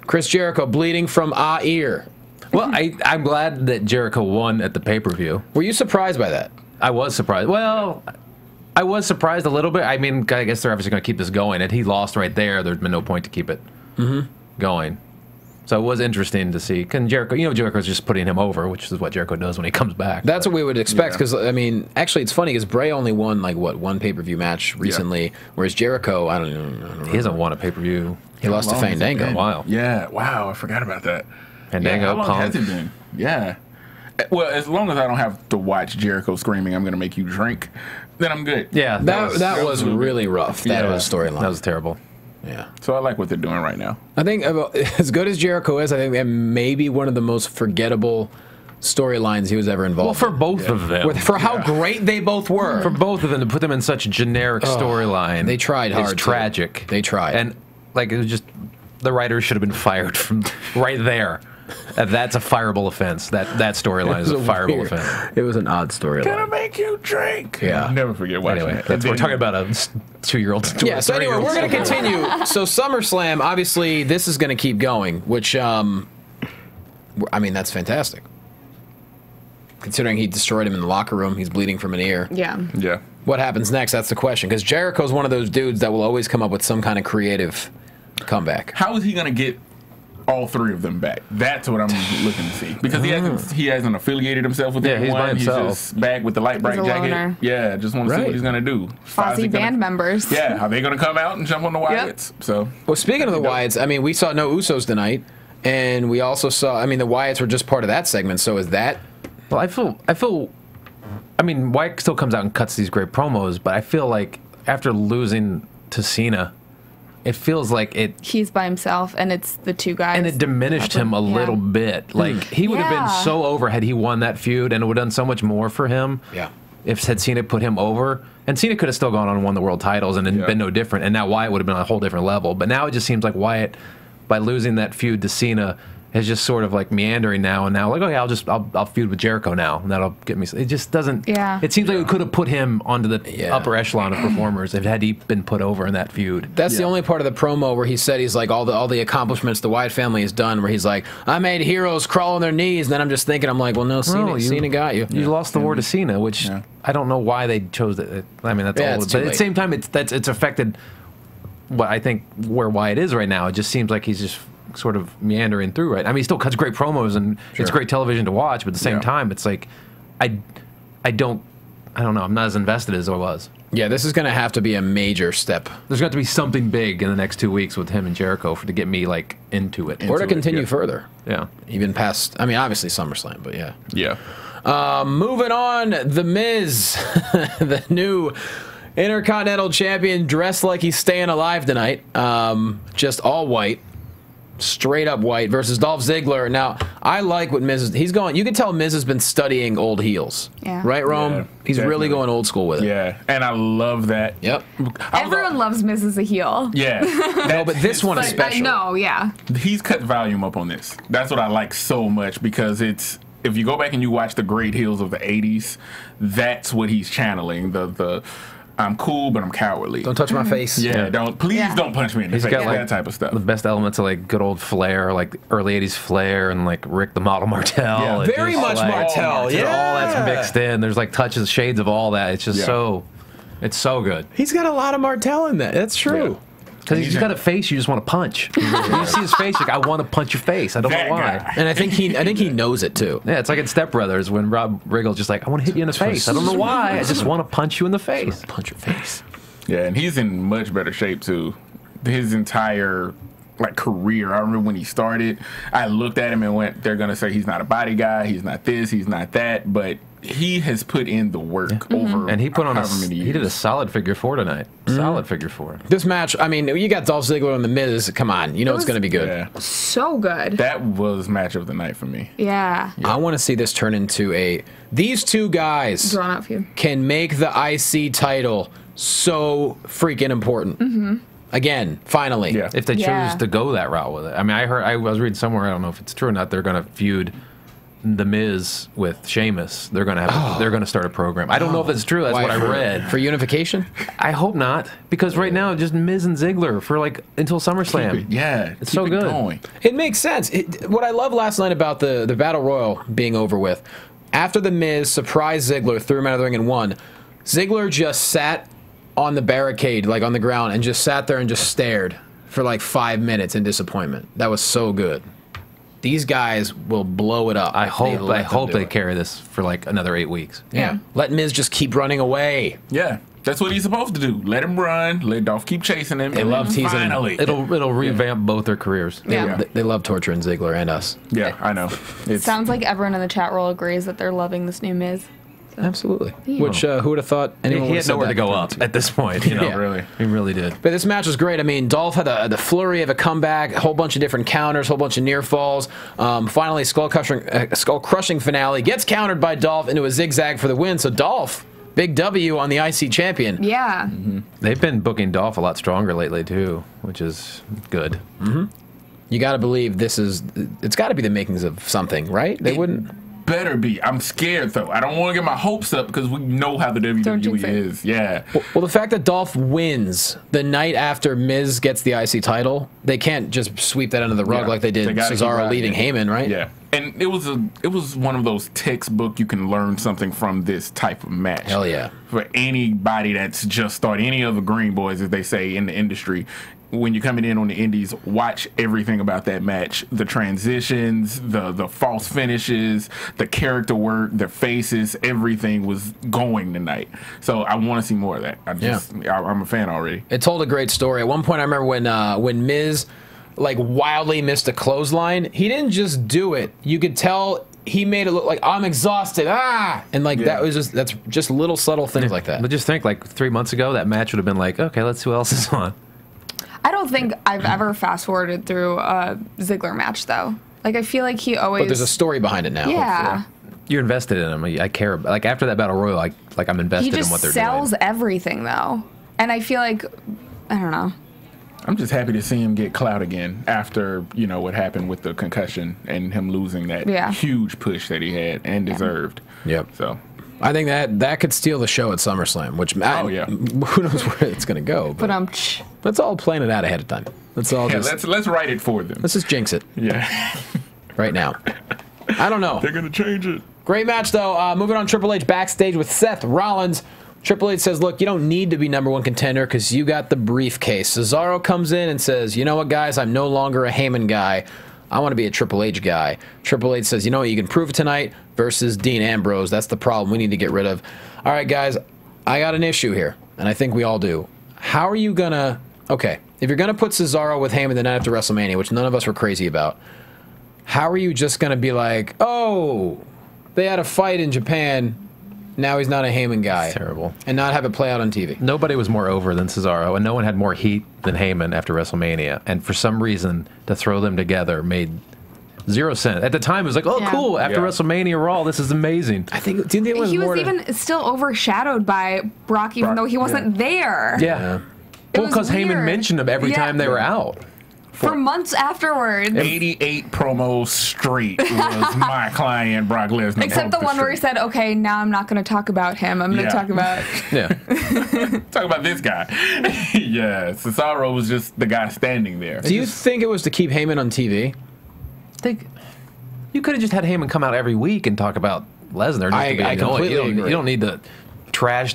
Chris Jericho bleeding from a ear. Well, I'm glad that Jericho won at the pay-per-view. Were you surprised by that? I was surprised. Well, I was surprised a little bit. I mean, I guess they're obviously going to keep this going. And he lost right there. There's been no point to keep it going. So it was interesting to see. Can Jericho, Jericho's just putting him over, which is what Jericho does when he comes back. That's what we would expect. Because, I mean, actually, it's funny because Bray only won, like, what, 1 pay-per-view match recently. Whereas Jericho, I don't know. He hasn't won a pay-per-view. He lost to Fandango. In a while. Yeah. Wow. I forgot about that. Fandango, how long has it been? Yeah. Well, as long as I don't have to watch Jericho screaming, I'm going to make you drink, then I'm good. Yeah. That was really rough. That was storyline. That was terrible. Yeah. So I like what they're doing right now. I think as good as Jericho is, I think that may be one of the most forgettable storylines he was ever involved in. Well, for both of them. For how great they both were. For both of them, to put them in such a generic storyline. They tried hard. It's tragic. They tried. And, like, it was just, the writers should have been fired from right there. That's a fireable offense. That storyline is a fireable offense. It was an odd storyline. Gonna make you drink. Yeah. I'll never forget watching it. We're talking about a 2-year-old. Yeah, so anyway, we're going to continue. So SummerSlam, obviously, this is going to keep going, which, I mean, that's fantastic. Considering he destroyed him in the locker room, he's bleeding from an ear. Yeah. Yeah. What happens next? That's the question. Because Jericho's one of those dudes that will always come up with some kind of creative comeback. How is he going to get all 3 of them back? That's what I'm looking to see. Because he hasn't affiliated himself with anyone. He's just back with the light bright jacket. Loner. Yeah, just want to see what he's going to do. Fozzy band members. Yeah, are they going to come out and jump on the Wyatts? Yep. So, well, speaking of the Wyatts, I mean, we saw no Usos tonight, and we also saw, I mean, the Wyatts were just part of that segment, so is that? Well, I feel, I mean, Wyatt still comes out and cuts these great promos, but I feel like after losing to Cena, it feels like he's by himself, and it's the 2 guys. And it diminished him a little bit. Like, he would have been so over had he won that feud, and it would have done so much more for him. Yeah. If had Cena put him over. And Cena could have still gone on and won the world titles and been no different. And now Wyatt would have been on a whole different level. But now it just seems like Wyatt, by losing that feud to Cena, is just sort of like meandering now, and now like, okay, I'll feud with Jericho now, and that'll get me. It just doesn't. Yeah. It seems like we could have put him onto the upper echelon of performers if had he been put over in that feud. That's the only part of the promo where he said he's like all the accomplishments the Wyatt family has done. Where he's like, I made heroes crawl on their knees, and then I'm just thinking, I'm like, well, no, Cena got you. You lost the war to Cena, which I don't know why they chose it. I mean, that's all. But at the same time, it's affected what I think where Wyatt is right now. It just seems like he's just sort of meandering through, right? I mean, he still cuts great promos, and it's great television to watch, but at the same time, it's like, I don't know, I'm not as invested as I was. Yeah, this is going to have to be a major step. There's got to be something big in the next 2 weeks with him and Jericho to get me, like, into it. Or to continue further. Yeah. Even past, I mean, obviously SummerSlam, but yeah. Yeah. Moving on, The Miz, the new Intercontinental Champion, dressed like he's staying alive tonight. Just all white. straight up white versus Dolph Ziggler. Now, I like what Miz he's going. You can tell Miz has been studying old heels. Yeah. Right, Rome? Yeah, he's really going old school with it. Yeah, and I love that. Yep. Everyone loves Miz as a heel. Yeah. No, but this one is special. I know, yeah. He's cut volume up on this. That's what I like so much because it's, if you go back and you watch the great heels of the 80s, that's what he's channeling. The I'm cool, but I'm cowardly. Don't touch my face. Yeah, don't punch me in the face. Got, like, that type of stuff. The best elements of like good old Flair, like early '80s Flair, and like Rick the Model Martel. Yeah, very much like, Martel. Yeah, all that's mixed in. There's like touches, shades of all that. It's just it's so good. He's got a lot of Martel in that. That's true. Because he's got a face you just want to punch. When you see his face, you're like, I want to punch your face. I don't know why. Guy. And I think he knows it too. Yeah, it's like in Step Brothers when Rob Riggle's just like, I want to hit you in the face. I don't know why. I just want to punch you in the face. Punch your face. Yeah, and he's in much better shape too. His entire career. I remember when he started, I looked at him and went, they're gonna say he's not a body guy, he's not this, he's not that, but he has put in the work over and he put on many years. He did a solid figure 4 tonight. Solid figure 4. This match, I mean, you got Dolph Ziggler and The Miz. Come on, you know it's going to be good. Yeah. So good. That was match of the night for me. Yeah. I want to see this turn into these two guys Drawn out feud. can make the IC title so freaking important. Again, finally. Yeah. If they choose to go that route with it. I mean, I was reading somewhere, I don't know if it's true or not, they're going to feud The Miz with Sheamus. They're going to have they're going to start a program. I don't know if it's true. That's what I read. For unification? I hope not, because right now just Miz and Ziggler for until SummerSlam. It's so good. Going. It makes sense. What I love last night about the Battle Royal being over with, after The Miz surprised Ziggler, threw him out of the ring and won, Ziggler just sat on the barricade, like on the ground, and just sat there and just stared for like 5 minutes in disappointment. That was so good. These guys will blow it up. I hope they carry this for like another 8 weeks. Yeah. Let Miz just keep running away. Yeah. That's what he's supposed to do. Let him run. Let Dolph keep chasing him. They love teasing him. It'll revamp both their careers. They love torturing Ziggler and us. Yeah, I know. Sounds like everyone in the chat roll agrees that they're loving this new Miz. Absolutely. Yeah. Which, who would have thought anyone he had nowhere to go up at this point. You know, really. He really did. But this match was great. I mean, Dolph had the flurry of a comeback, a whole bunch of different counters, a whole bunch of near falls. Finally, skull crushing finale. Gets countered by Dolph into a zigzag for the win. So Dolph, big W on the IC champion. Yeah. They've been booking Dolph a lot stronger lately, too, which is good. You got to believe it's got to be the makings of something, right? They wouldn't... Better be. I'm scared though. I don't want to get my hopes up because we know how the WWE is. Yeah. Well, the fact that Dolph wins the night after Miz gets the IC title, they can't just sweep that under the rug like they did Cesaro leaving Heyman, right? Yeah. And it was one of those textbook you can learn something from this type of match. Hell yeah. For anybody that's just started, any of the green boys, as they say in the industry, when you're coming in on the indies, watch everything about that match. The transitions, the false finishes, the character work, the faces, everything was going tonight. So I want to see more of that. I'm a fan already. It told a great story. At one point I remember when Miz wildly missed a clothesline, he didn't just do it. You could tell he made it look like I'm exhausted. That's just little subtle things like that. But just think, 3 months ago, that match would have been like, okay, let's see who else is on. I don't think I've ever fast-forwarded through a Ziggler match, though. I feel like he always... But there's a story behind it now. Yeah. You're invested in him. I care. After that Battle Royal, I'm invested in what they're doing. He just sells everything, though. And I feel like... I don't know. I'm just happy to see him get clout again after, what happened with the concussion and him losing that huge push that he had and deserved. Yep. So... I think that could steal the show at SummerSlam, which who knows where it's going to go. But let's all plan it out ahead of time. Let's write it for them. Let's just jinx it. Yeah. Right now. I don't know. They're going to change it. Great match, though. Moving on, Triple H backstage with Seth Rollins. Triple H says, look, you don't need to be #1 contender because you got the briefcase. Cesaro comes in and says, you know what, guys, I'm no longer a Heyman guy. I want to be a Triple H guy. Triple H says, you know what, you can prove it tonight versus Dean Ambrose. That's the problem we need to get rid of. All right, guys, I got an issue here, and I think we all do. How are you going to... Okay, if you're going to put Cesaro with Heyman the night after WrestleMania, which none of us were crazy about, how are you just going to be like, oh, they had a fight in Japan, Now he's not a Heyman guy. It's terrible. And not have it play out on TV. Nobody was more over than Cesaro, and no one had more heat than Heyman after WrestleMania. And for some reason, to throw them together made 0 sense. At the time, it was like, oh, cool. After WrestleMania Raw, this is amazing. I think he was even still overshadowed by Brock, even though he wasn't there. Yeah. Well, because Heyman mentioned him every time they were out. For months afterwards. 88 promos straight was my client, Brock Lesnar. Except the one where he said, okay, now I'm not going to talk about him. I'm going to talk about... Talk about this guy. Yeah, Cesaro was just the guy standing there. Do you think it was to keep Heyman on TV? I think you could have just had Heyman come out every week and talk about Lesnar. I completely agree. You don't need to trash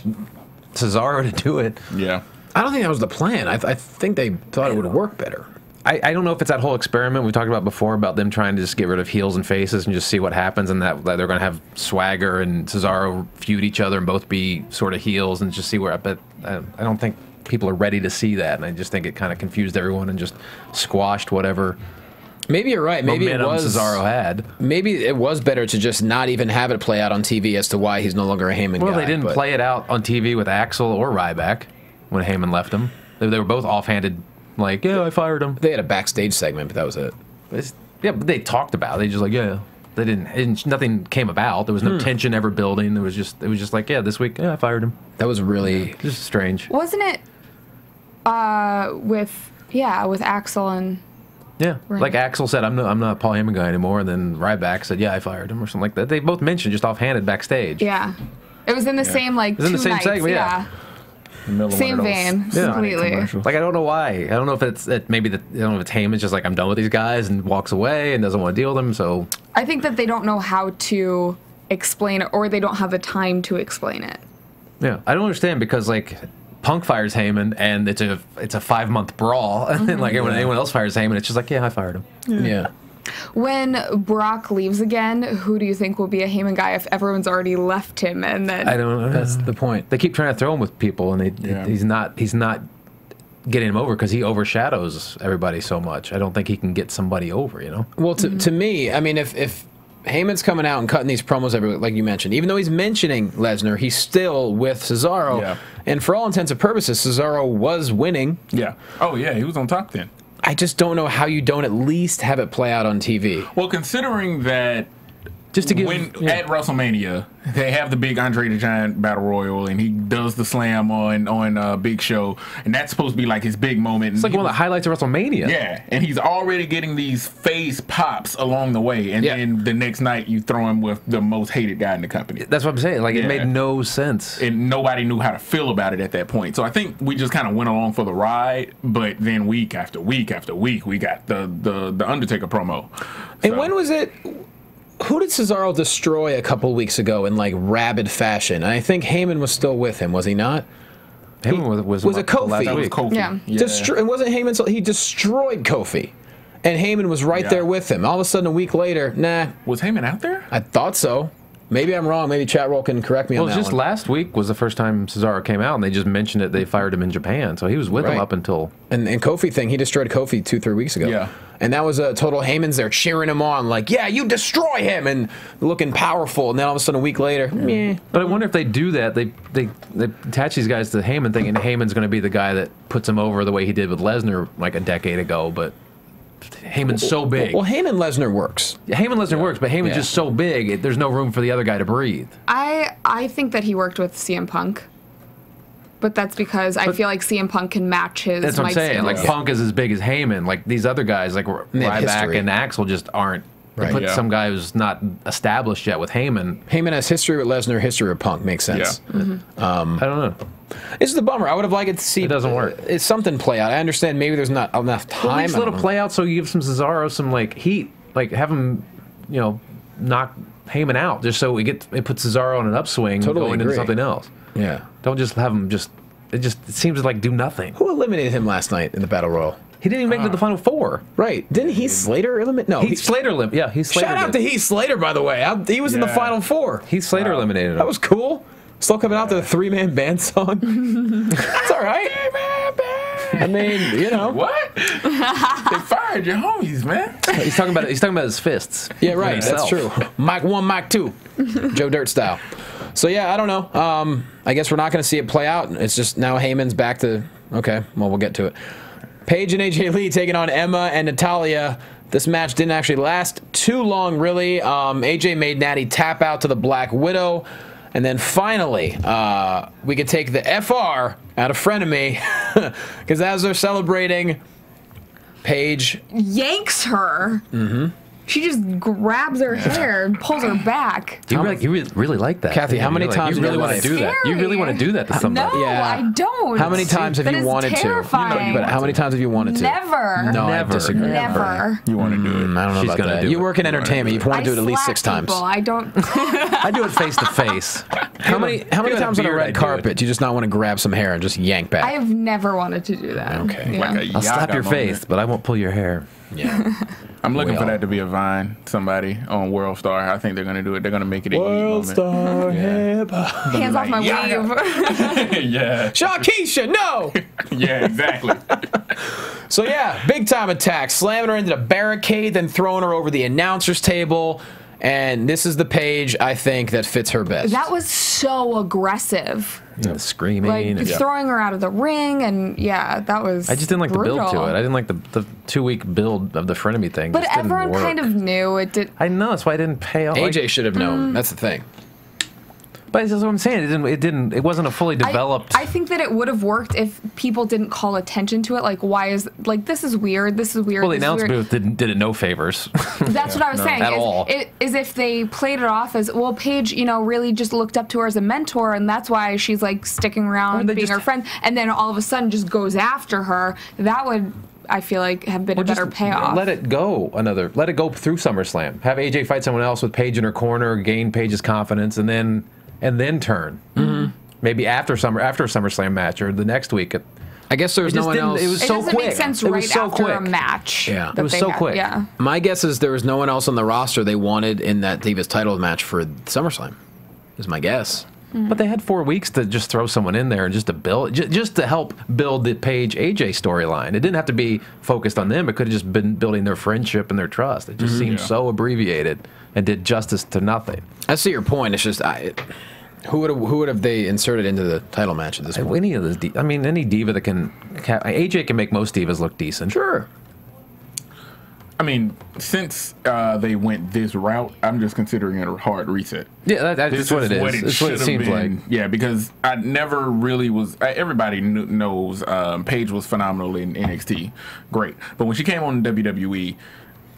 Cesaro to do it. Yeah. I don't think that was the plan. I think they thought it would work better. I don't know if it's that whole experiment we talked about before about them trying to just get rid of heels and faces and just see what happens, and that they're going to have Swagger and Cesaro feud each other and both be sort of heels and just see where. But I don't think people are ready to see that, and I just think it kind of confused everyone and just squashed whatever. Maybe you're right. Maybe it was Cesaro had. Maybe it was better to just not even have it play out on TV as to why he's no longer a Heyman guy. Well, they didn't play it out on TV with Axel or Ryback when Heyman left him. They were both offhanded. Like, yeah, I fired him. They had a backstage segment, but that was it. But they talked about it. They just like, yeah. They didn't. Nothing came about. There was no tension ever building. It was just like, yeah, this week, yeah, I fired him. That was really just strange. Wasn't it? With Axel and. Yeah, like Axel said, I'm not Paul Heyman guy anymore. And then Ryback said, yeah, I fired him or something like that. They both mentioned just offhanded backstage. Yeah, it was in the same it was in the same segment. Yeah. Same vein, completely. Like I don't know why. I don't know if it's maybe I don't know if it's Heyman's just like I'm done with these guys and walks away and doesn't want to deal with them. So I think that they don't know how to explain it, or they don't have the time to explain it. Yeah, I don't understand because like Punk fires Heyman and it's a 5-month brawl, and then like when anyone else fires Heyman, it's just like yeah, I fired him. Yeah. When Brock leaves again, who do you think will be a Heyman guy if everyone's already left him? And then I don't know. That's the point. They keep trying to throw him with people, and he's not getting him over because he overshadows everybody so much. I don't think he can get somebody over. You know. Well, to me, I mean, if Heyman's coming out and cutting these promos every like you mentioned, even though he's mentioning Lesnar, he's still with Cesaro. Yeah. And for all intents and purposes, Cesaro was winning. Yeah. Oh yeah, he was on top then. I just don't know how you don't at least have it play out on TV. Well, considering that just to give at WrestleMania they have the big Andre the Giant Battle Royal and he does the slam on Big Show, and that's supposed to be like his big moment. It's like one of the highlights of WrestleMania. Yeah, and he's already getting these face pops along the way, and then the next night you throw him with the most hated guy in the company. That's what I'm saying. Like it made no sense, and nobody knew how to feel about it at that point. So I think we just kind of went along for the ride. But then week after week after week, we got the Undertaker promo. And when was it? Who did Cesaro destroy a couple weeks ago in like rabid fashion? And I think Heyman was still with him, was he not? Heyman was it Kofi? That was Kofi. Yeah. It wasn't Heyman. So he destroyed Kofi, and Heyman was right there with him. All of a sudden, a week later, nah. Was Heyman out there? I thought so. Maybe I'm wrong. Maybe chat roll can correct me on that. Well, just last week was the first time Cesaro came out, and they just mentioned it. They fired him in Japan, so he was with him up until. And Kofi thing, he destroyed Kofi 2-3 weeks ago. Yeah. And that was a total Heyman's there cheering him on, like, yeah, you destroy him, and looking powerful. And then all of a sudden, a week later, meh. But I wonder if they do that. They attach these guys to Heyman, thinking Heyman's going to be the guy that puts him over the way he did with Lesnar like a decade ago, but. Heyman's so big. Well, Heyman Lesnar works. Heyman Lesnar works, but Heyman's just so big, there's no room for the other guy to breathe. I think that he worked with CM Punk, but that's because I feel like CM Punk can match his. That's what I'm saying. Like Punk is as big as Heyman. Like these other guys, like Ryback and Axel, just aren't. They put some guy who's not established yet with Heyman. Heyman has history with Lesnar, history with Punk. Makes sense. Yeah. I don't know. This is the bummer. I would have liked to see. It doesn't work. It's something play out. I understand maybe there's not enough time. Well, at least let it play out so you give some Cesaro some like heat, like have him, knock Heyman out just so it puts Cesaro on an upswing going into something else. Yeah. Don't just have him it seems to like do nothing. Who eliminated him last night in the Battle Royal? He didn't even make it to the Final Four. Right. Didn't Heath Slater eliminate? No. Heath Slater eliminated. Yeah, Heath Slater. Shout out to Heath Slater, by the way. He was in the Final Four. Heath Slater eliminated him. That was cool. Still coming out to the 3-man band song. That's all right. I mean, What? They fired your homies, man. He's talking about his fists. Yeah, right. That's true. Mic 1, mic 2. Joe Dirt style. So yeah, I don't know. I guess we're not going to see it play out. It's just now Heyman's back to, okay, well, we'll get to it. Paige and AJ Lee taking on Emma and Natalya. This match didn't actually last too long, really. AJ made Natty tap out to the Black Widow. And then finally, we could take the FR out of Frenemy. Because as they're celebrating, Paige yanks her. She just grabs her hair and pulls her back. You really like that. Kathy, how many times you really want to do that? You really want to do that to somebody? No, I don't. How many times have you wanted to? But how many times have you wanted to? Never. No, Never. I disagree. Never. You want to do it? I don't know She's about gonna that. do You it. work in entertainment. You've wanted to do it at least 6 times. I don't. I do it face to face. How many times on a red carpet do you just not want to grab some hair and just yank back? I have never wanted to do that. Okay. Yeah. Like I'll slap your moment. face, but I won't pull your hair. Yeah. I'm looking We for all- that to be a Vine. Somebody on World Star. I think they're going to do it. They're going to make it a World moment. Star hip. Hands off my weave. Yeah. Shakisha, no! Yeah, exactly. So yeah, big time attack. Slamming her into the barricade, then throwing her over the announcer's table. And this is the Paige, I think, that fits her best. That was so aggressive. Screaming. Like and- throwing her out of the ring, and yeah, that was. I just didn't like the build to brutal. it. I didn't like the 2-week build of the frenemy thing. But Just didn't everyone work. kind of knew it did. I know, that's why I didn't pay off. AJ should have known. That's the thing. But that's what I'm saying. It wasn't a fully developed. I think that it would have worked if people didn't call attention to it. Like, why is this is weird. This is weird. well, the this is announce weird. booth did it no favors. That's what I was saying. At all. Is if they played it off as, well, Paige, really just looked up to her as a mentor, and that's why she's like sticking around, they being just- her friend, and then all of a sudden just goes after her. That would, I feel like, have been a better payoff. Let it go Let it go through SummerSlam. Have AJ fight someone else with Paige in her corner, gain Paige's confidence, and then turn. Maybe after a SummerSlam match or the next week. I guess there was no one else. It was It so doesn't quick. make sense It was right so after quick. a match. Yeah. that It was they so had. quick. Yeah. My guess is there was no one else on the roster they wanted in that Divas title match for SummerSlam. Is my guess. But they had 4 weeks to just throw someone in there and just to build, just to help build the Paige AJ storyline. It didn't have to be focused on them. It could have just been building their friendship and their trust. It just seemed so abbreviated and did justice to nothing. I see your point. It's just who would have they inserted into the title match at this point? Any of this, any diva that can, AJ can make most divas look decent. Sure. I mean, since they went this route, I'm just considering it a hard reset. Yeah, that's what it is. That's what it should seems have like. been. Yeah, because I never really was. Everybody knows Paige was phenomenal in NXT, great. But when she came on WWE,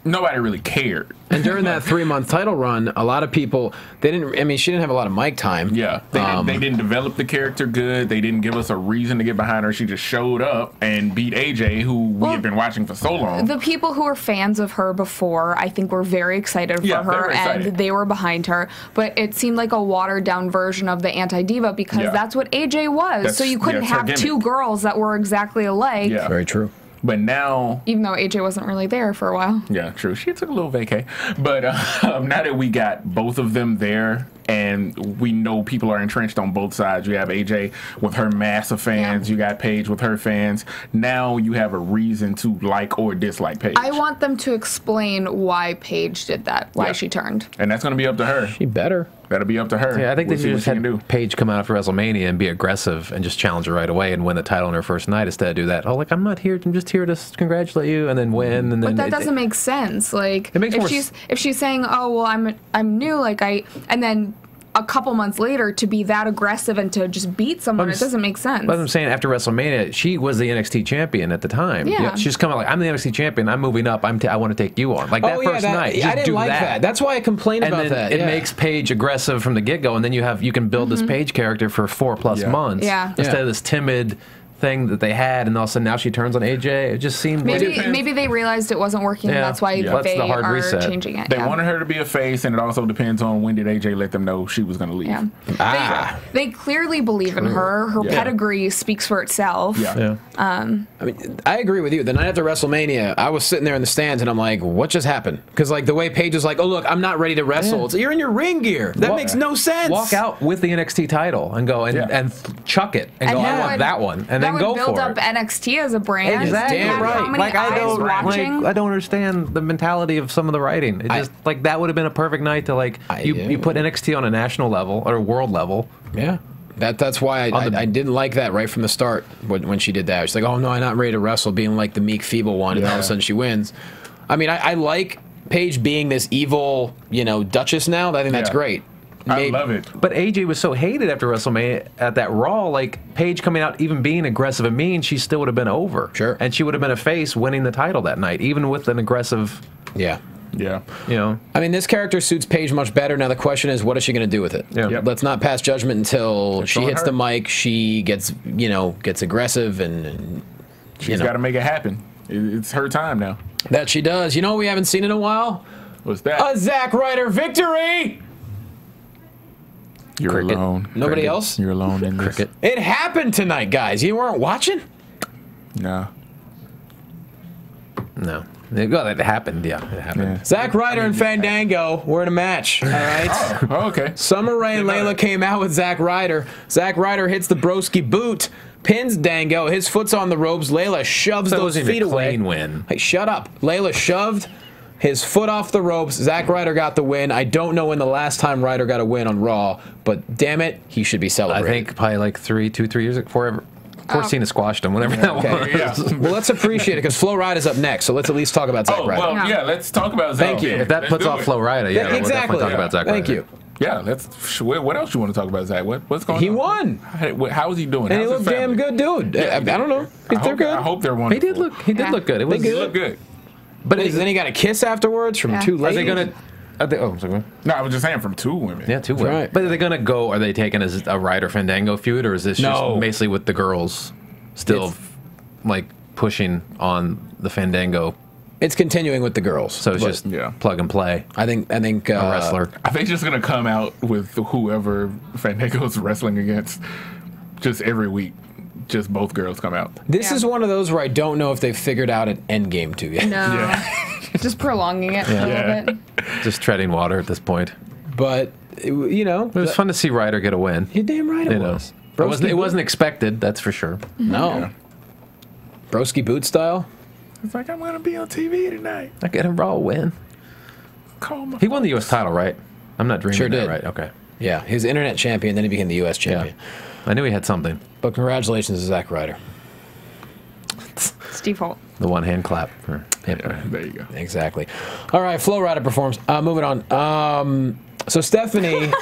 nobody really cared. And during that 3-month title run, a lot of people she didn't have a lot of mic time. Yeah, they didn't develop the character good. They didn't give us a reason to get behind her. She just showed up and beat AJ, who we had been watching for so long. The people who were fans of her before, I think, were very excited for Yeah, they her, were excited. and they were behind her. But it seemed like a watered-down version of the anti-diva because Yeah. that's what AJ was. So you couldn't that's her have two gimmick. girls that were exactly alike, Yeah, Very true. but now. even though AJ wasn't really there for a while. Yeah, true. She took a little vacay. But now that we got both of them there and we know people are entrenched on both sides, you have AJ with her mass of fans, you got Paige with her fans. Now you have a reason to like or dislike Paige. I want them to explain why Paige did that, why Yeah. she turned. And that's going to be up to her. She better. That'll be up to her. Yeah, I think We'll they see should what just she can do. have Paige come out after WrestleMania and be aggressive and just challenge her right away and win the title on her first night instead of do that. Oh, like, I'm not here. I'm just here to congratulate you and then win. And then But that doesn't make sense. Like, It makes if more she's saying, "Oh, well, I'm new," and then a couple months later to be that aggressive and to just beat someone, it doesn't make sense. But I'm saying after WrestleMania, she was the NXT champion at the time. Yeah. She's coming like, I'm the NXT champion. I'm moving up. I want to take you on. Like that first night. Just I didn't do like that. That's why I complained and about then that. it yeah. makes Paige aggressive from the get-go, and then you can build this Paige character for 4+ months Yeah. instead of this timid thing that they had, and all of a sudden now she turns on AJ. It just seemed maybe they realized it wasn't working, Yeah. and that's why Yeah. That's they the hard are reset. changing it. They yeah. wanted her to be a face, and it also depends on when did AJ let them know she was going to leave. Yeah. They clearly believe in her. Her Yeah. pedigree speaks for itself. Yeah. I mean, I agree with you. The night after WrestleMania, I was sitting there in the stands, and I'm like, what just happened? Because, like, the way Paige was like, oh, look, I'm not ready to wrestle. It's, you're in your ring gear. That makes no sense. Walk out with the NXT title and go and chuck it and go, I want that one. And then then go for it. That would build up NXT as a brand. Exactly. Damn right. How many Like I don't understand the mentality of some of the writing. It just like that would have been a perfect night to like you put NXT on a national level or a world level. Yeah. That's why I didn't like that right from the start when she did that. She's like, oh no, I'm not ready to wrestle, being like the meek, feeble one, and all of a sudden she wins. I mean, I like Paige being this evil, Duchess now. I think that's great. I love it. But AJ was so hated after WrestleMania at that Raw. Like Paige coming out, even being aggressive and mean, she still would have been over. Sure. And she would have been a face winning the title that night, even with an aggressive. Yeah. Yeah. I mean, this character suits Paige much better. Now the question is, what is she going to do with it? Yeah. Yep. Let's not pass judgment until she hits the mic. She gets, gets aggressive, and she's got to make it happen. It's her time now. That she does. You know what we haven't seen in a while? What's that? A Zack Ryder victory. You're alone. Nobody else? You're alone in this. It happened tonight, guys. You weren't watching? No. Well, it happened. Yeah, it happened. Yeah. Zack Ryder and Fandango were in a match. All right. Oh, okay. Summer Rae and Layla came out with Zack Ryder. Zack Ryder hits the broski boot, pins Dango. His foot's on the ropes. Layla shoves those feet away. Clean win. Hey, shut up. Layla shoved his foot off the ropes. Zack Ryder got the win. I don't know when the last time Ryder got a win on Raw, but damn it, he should be celebrated. I think probably like 3 years ago. Of course, Cena squashed him, whatever that was. Yeah. Well, let's appreciate it because Flo Rida's up next, so let's at least talk about Zack Ryder. Well, yeah, let's talk about Zack. Thank you. If that puts off Flo Rida, yeah, exactly. we'll definitely talk about Zack Ryder. Thank you. Yeah, what else you want to talk about, Zack? What's going on? He won. How is he doing? And he looked damn good, dude. Yeah, I don't know. They're good. I hope they're wonderful. He did look good. It was He looked good. But then he got a kiss afterwards from two ladies. Are they going to... sorry. No, I was just saying from two women. Yeah, two women. Right. But are they going to go... Are they taking as a Ryder Fandango feud, or is this just basically with the girls still, like, pushing on the Fandango? It's continuing with the girls. So it's just plug and play. I think a wrestler. I think just going to come out with whoever Fandango's wrestling against just every week. Just both girls come out. This is one of those where I don't know if they've figured out an end game to yet. No. Yeah. Just prolonging it a little bit. Just treading water at this point. But, it was fun to see Ryder get a win. You're damn right it was. It wasn't expected, that's for sure. No. Yeah. Broski boot style. It's like, I'm going to be on TV tonight. I get a Raw win. He won the U.S. title, right? I'm not dreaming Sure that, did. right? Okay. Yeah, he was internet champion, then he became the U.S. champion. Yeah. I knew he had something. But congratulations to Zack Ryder. Steve Holt. The one-hand clap for him. Yeah, there you go. Exactly. All right, Flo Rida performs. Moving on. So Stephanie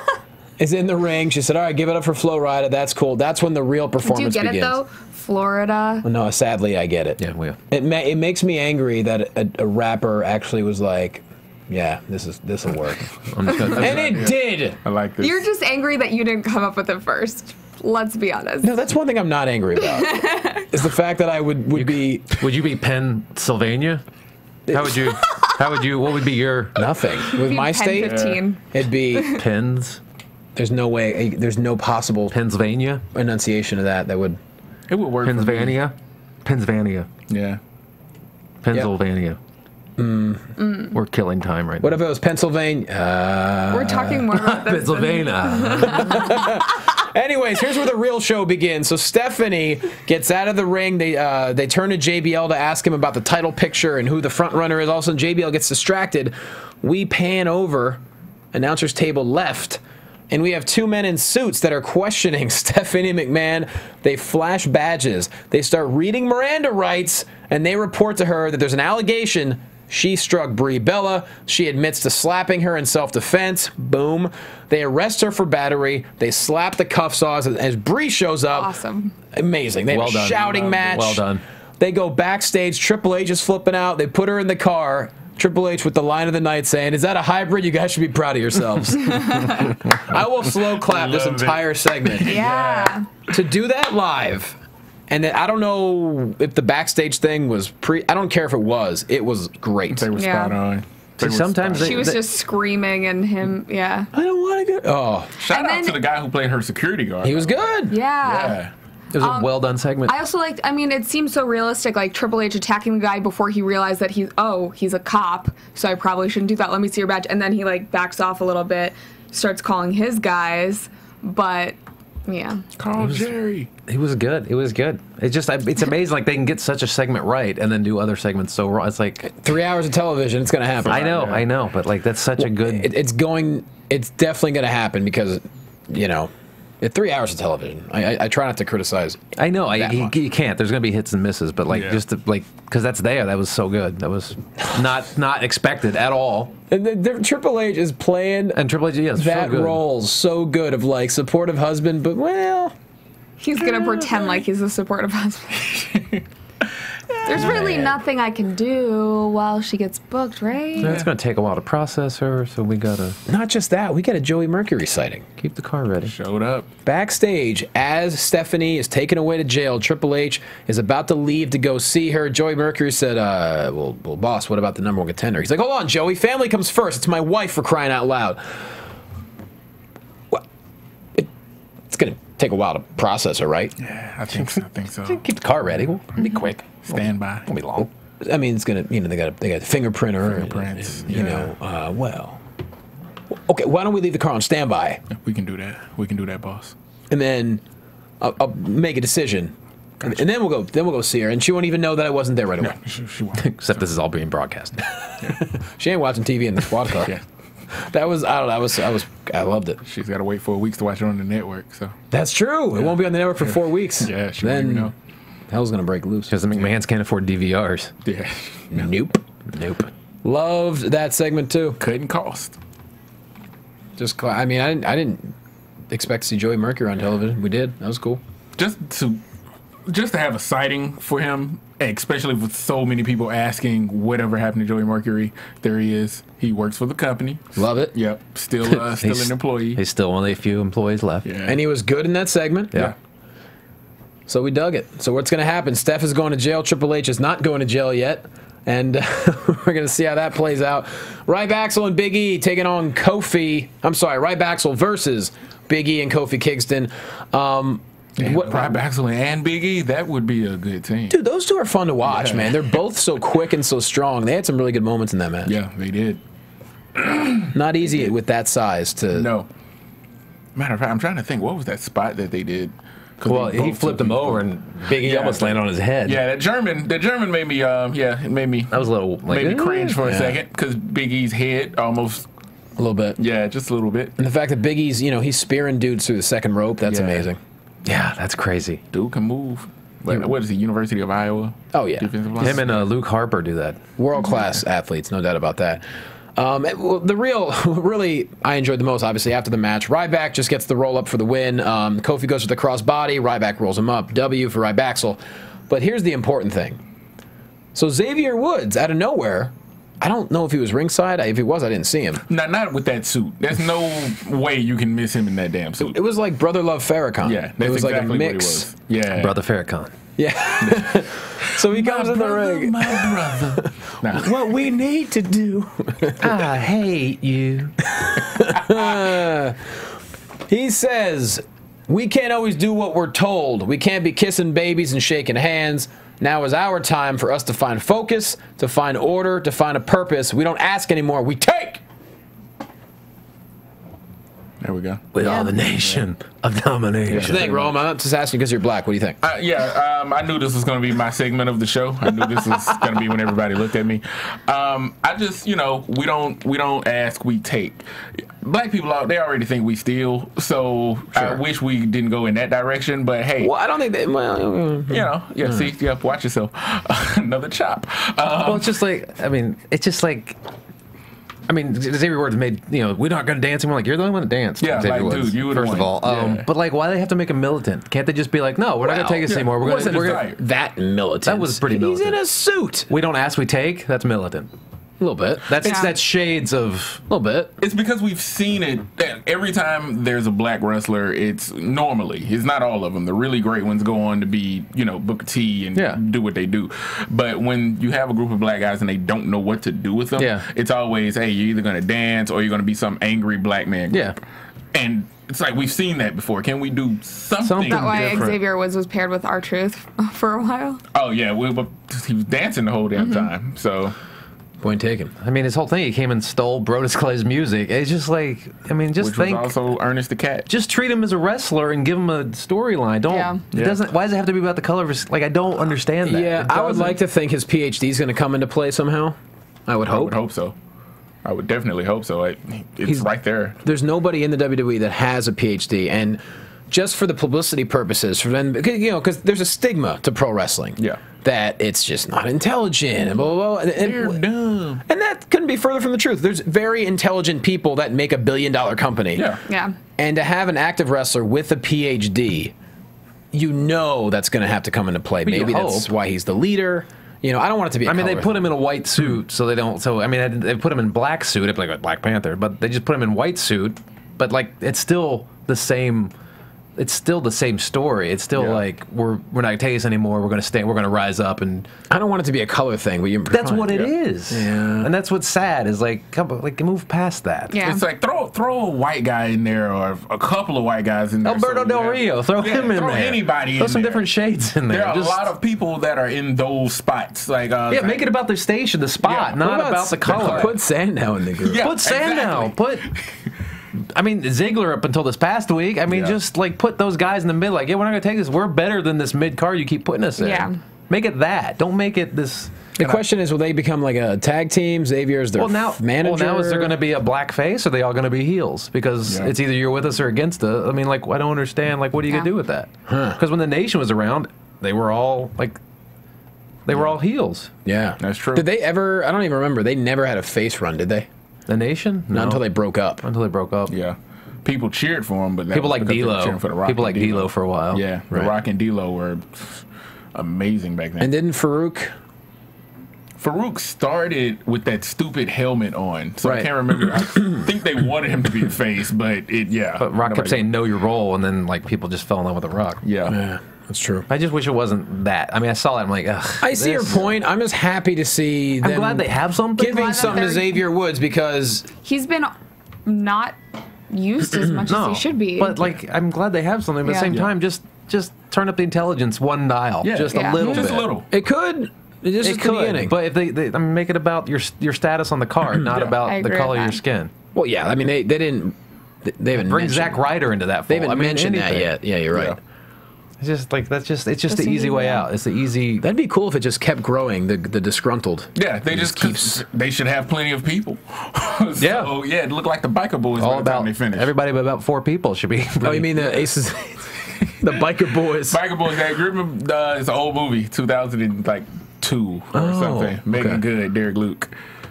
is in the ring. She said, all right, give it up for Flo Rida. That's cool. That's when the real performance begins. Do you get it, though? Florida. No, sadly, I get it. Yeah, we. It makes me angry that a rapper actually was like, yeah, this will work. And it did. I like this. You're just angry that you didn't come up with it first. Let's be honest. No, that's one thing I'm not angry about. Is the fact that I would be. Would you be Pennsylvania? What would be your. Nothing. With my state, 15. it'd be. Pens? There's no way. There's no possible. Pennsylvania? Enunciation of that would. It would work. Pennsylvania? Pennsylvania. Yeah. Pennsylvania. Yep. We're killing time right What now. if it was Pennsylvania? We're talking more about this. Pennsylvania. Anyways, here's where the real show begins. So Stephanie gets out of the ring. They turn to JBL to ask him about the title picture and who the front runner is. All of a sudden, JBL gets distracted. We pan over, announcer's table left, and we have two men in suits that are questioning Stephanie McMahon. They flash badges. They start reading Miranda rights, and they report to her that there's an allegation she struck Brie Bella. She admits to slapping her in self-defense. Boom. They arrest her for battery. They slap the cuffs off as Brie shows up. Awesome. Amazing. They have a shouting match. Well done. They go backstage. Triple H is flipping out. They put her in the car. Triple H with the line of the night saying, is that a hybrid? You guys should be proud of yourselves. I will slow clap this entire segment. Yeah. To do that live. And then I don't know if the backstage thing was I don't care if it was. It was great. They were spot on. Sometimes she was just screaming and him, I don't want to go. Oh. Shout out to the guy who played her security guard. He was good. Yeah. It was a well-done segment. I also liked, it seems so realistic, like Triple H attacking the guy before he realized that he's a cop, so I probably shouldn't do that. Let me see your badge. And then he, backs off a little bit, starts calling his guys, but Yeah. Call Jerry. He was good. It was good. It's just, it's amazing. Like they can get such a segment right and then do other segments so wrong. It's like 3 hours of television. It's going to happen. I know. But like that's such a good. It's definitely going to happen because, you know, 3 hours of television. I try not to criticize. I know. You can't. There's going to be hits and misses, but like just to, like because that's there. That was so good. That was not expected at all. And Triple H is playing and Triple H, that role so good of like supportive husband, but well, he's gonna pretend like he's a supportive husband. There's really nothing I can do while she gets booked, right? Yeah, it's gonna take a while to process her, so we gotta. Not just that, we got a Joey Mercury sighting. Keep the car ready. Showed up backstage as Stephanie is taken away to jail. Triple H is about to leave to go see her. Joey Mercury said, "Well, boss, what about the #1 contender?" He's like, "Hold on, Joey. Family comes first. It's my wife, for crying out loud." What? It's gonna take a while to process her, right? Yeah, I think so. Keep the car ready. We'll be quick. Stand by. Won't be long. I mean, it's gonna. You know, they got fingerprint her. Fingerprints. You know. Well. Okay. Why don't we leave the car on standby? We can do that. We can do that, boss. And then I'll make a decision. Gotcha. And then we'll go. Then we'll go see her, and she won't even know that I wasn't there right away. No, she won't. Except this is all being broadcast. She ain't watching TV in the squad car. Yeah. That was. I don't know. I loved it. She's got to wait 4 weeks to watch it on the network. So that's true. Yeah. It won't be on the network for 4 weeks. Yeah. She won't even know. Hell's gonna break loose. Because the McMahons can't afford DVRs. Yeah. Nope. Loved that segment too. Couldn't cost. I mean, I didn't expect to see Joey Mercury on television. We did. That was cool. Just to have a sighting for him, especially with so many people asking whatever happened to Joey Mercury. There he is. He works for the company. Love it. Yep. Still an employee. He's still one of the few employees left. Yeah. And he was good in that segment. Yeah. So we dug it. So what's going to happen? Steph is going to jail. Triple H is not going to jail yet. And we're going to see how that plays out. Ryback and Big E taking on Kofi. I'm sorry, Ryback versus Big E and Kofi Kingston. Ryback and Big E, that would be a good team. Dude, those two are fun to watch, man. They're both so quick and so strong. They had some really good moments in that match. Yeah, they did. Not easy with that size to... No. Matter of fact, I'm trying to think, what was that spot that they did? Well, he flipped him over, and Big E almost landed on his head. Yeah, that German made me, it made me. That was a little like, made me cringe for a second because Big E's head almost. A little bit. Yeah, just a little bit. And the fact that Big E's, he's spearing dudes through the second rope, that's amazing. Yeah, that's crazy. Dude can move. What is he, University of Iowa? Oh, yeah. Him and Luke Harper do that. World-class athletes, no doubt about that. Really, I enjoyed the most, obviously, after the match. Ryback just gets the roll-up for the win. Kofi goes for the crossbody. Ryback rolls him up. W for Ryback. But here's the important thing. So Xavier Woods, out of nowhere, I don't know if he was ringside. If he was, I didn't see him. Not with that suit. There's no way you can miss him in that damn suit. It was like Brother Love Farrakhan. Yeah, that's it was exactly like a mix. what it was. Yeah. Brother Farrakhan. Yeah. So he comes in the ring. My brother. Nah. What we need to do. I hate you. He says, we can't always do what we're told. We can't be kissing babies and shaking hands. Now is our time for us to find focus, to find order, to find a purpose. We don't ask anymore. We take. There we go. We are the nation of domination. What do you think, Rome? I'm not just asking because you're black. What do you think? I knew this was going to be my segment of the show. I knew this was going to be when everybody looked at me. I just, we don't ask, we take. Black people out, they already think we steal, so sure. I wish we didn't go in that direction. But hey, well, I don't think that. Well, see, watch yourself. Another chop. Well, it's just like, Xavier Woods made, we're not going to dance. And we're like, you're the only one that danced. Yeah, Xavier Woods, dude, you were first of all. But like, why do they have to make him militant? Can't they just be like, no, we're not going to take this anymore. We're going to that militant. That was pretty militant. He's in a suit. We don't ask, we take. That's militant. A little bit. That's shades of a little bit. It's because we've seen it every time there's a black wrestler. It's not all of them. The really great ones go on to be Booker T and do what they do. But when you have a group of black guys and they don't know what to do with them, it's always, hey, you're either gonna dance or you're gonna be some angry black man group. Yeah, and it's like we've seen that before. Can we do something? That's why different? Xavier Woods was paired with R-Truth for a while. Oh yeah, he was dancing the whole damn time. So. Point taken. I mean, his whole thing, he came and stole Brodus Clay's music. It's just like, I mean, just Which think. was also Ernest the Cat. Just treat him as a wrestler and give him a storyline. Don't. It doesn't. Why does it have to be about the color of his? Like, I don't understand that. Yeah, I would like to think his PhD is going to come into play somehow. I would hope. I would hope so. I would definitely hope so. It's right there. There's nobody in the WWE that has a PhD, and just for the publicity purposes, for them, you know, because there's a stigma to pro wrestling. Yeah. That it's just not intelligent and blah, blah, blah. They're dumb. And that couldn't be further from the truth. There's very intelligent people that make $1 billion company. Yeah. And to have an active wrestler with a PhD, you know that's going to have to come into play. Maybe that's why he's the leader. You know, I don't want it to be. I mean, they put him in a white suit, so they don't. So I mean, they put him in black suit, like Black Panther, but they just put him in white suit. But like, it's still the same. It's still the same story. It's still like we're not gonna take this anymore. We're gonna stay. We're gonna rise up. And I don't want it to be a color thing, but that's what it is. Yeah. And that's what's sad is like move past that. Yeah. It's like throw a white guy in there or a couple of white guys in there. Alberto Del Rio, throw him in throw there. Anybody in throw some there. different shades in there. There are a lot of people that are in those spots. Like make it about the station, the spot, not about the color. Put Sandow in the group. Yeah, put Sandow. Put. I mean, Ziggler up until this past week. I mean, just like put those guys in the mid. Like, yeah, we're not gonna take this. We're better than this mid card you keep putting us in. Yeah. Make it that. Don't make it this. The question is, will they become like a tag team? Xavier's their manager. Well, now is there going to be a black face, or are they all going to be heels? Because it's either you're with us or against us. I mean, like, I don't understand. Like, what are you going to do with that? Because when the Nation was around, they were all like, they were all heels. Yeah, that's true. Did they ever? I don't even remember. They never had a face run, did they? The Nation? Not until they broke up. Until they broke up. Yeah. People cheered for him, but people like D'Lo. People like D'Lo for a while. Yeah, The Rock and D'Lo were amazing back then. And didn't Farouk started with that stupid helmet on, so I can't remember. I think they wanted him to be a face, but But Rock kept saying "know your role," and then like people just fell in love with The Rock. Yeah, that's true. I just wish it wasn't that. I mean, I saw that. I'm like, ugh. I see your point. I'm just happy to see them. I'm glad they have something. Giving something to Xavier Woods because he's been not used as much as he should be. But like, I'm glad they have something. But at the same time, just turn up the intelligence one dial, just a little bit. Just a little. It could. It could, but if they I mean, make it about your status on the card, not about the color of your skin. Well, yeah, I mean they didn't. They haven't bring Zack Ryder into that. They haven't mentioned that yet. Yeah, you're right. It's just like it's just the easy way out. It's the easy. That'd be cool if it just kept growing. The disgruntled. Yeah, they just keeps. They should have plenty of people. So, yeah, it looked like the Biker Boys all by the time they finished. Everybody but about 4 people should be. Oh, you mean the Aces? The Biker Boys. Biker Boys. That remember it's an old movie, 2002 or something. Making Good, Derek Luke.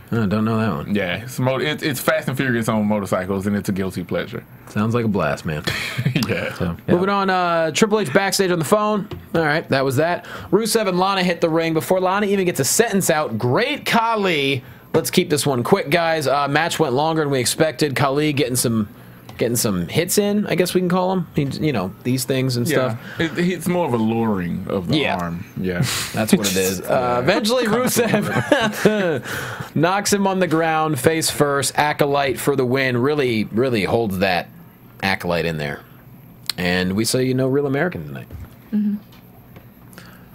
I don't know that one. Yeah, it's Fast and Furious on motorcycles, and it's a guilty pleasure. Sounds like a blast, man. Yeah. So, moving on, Triple H backstage on the phone. All right, that was that. Rusev and Lana hit the ring. Before Lana even gets a sentence out, great Khali. Let's keep this one quick, guys. Match went longer than we expected. Khali getting some hits in, I guess we can call them. You know, these things and stuff. It's more of a luring of the arm. Yeah. That's what it is. Eventually, Rusev knocks him on the ground, face first, Acolyte for the win. Really, really holds that Acolyte in there. And we say, Real American tonight. Mm-hmm.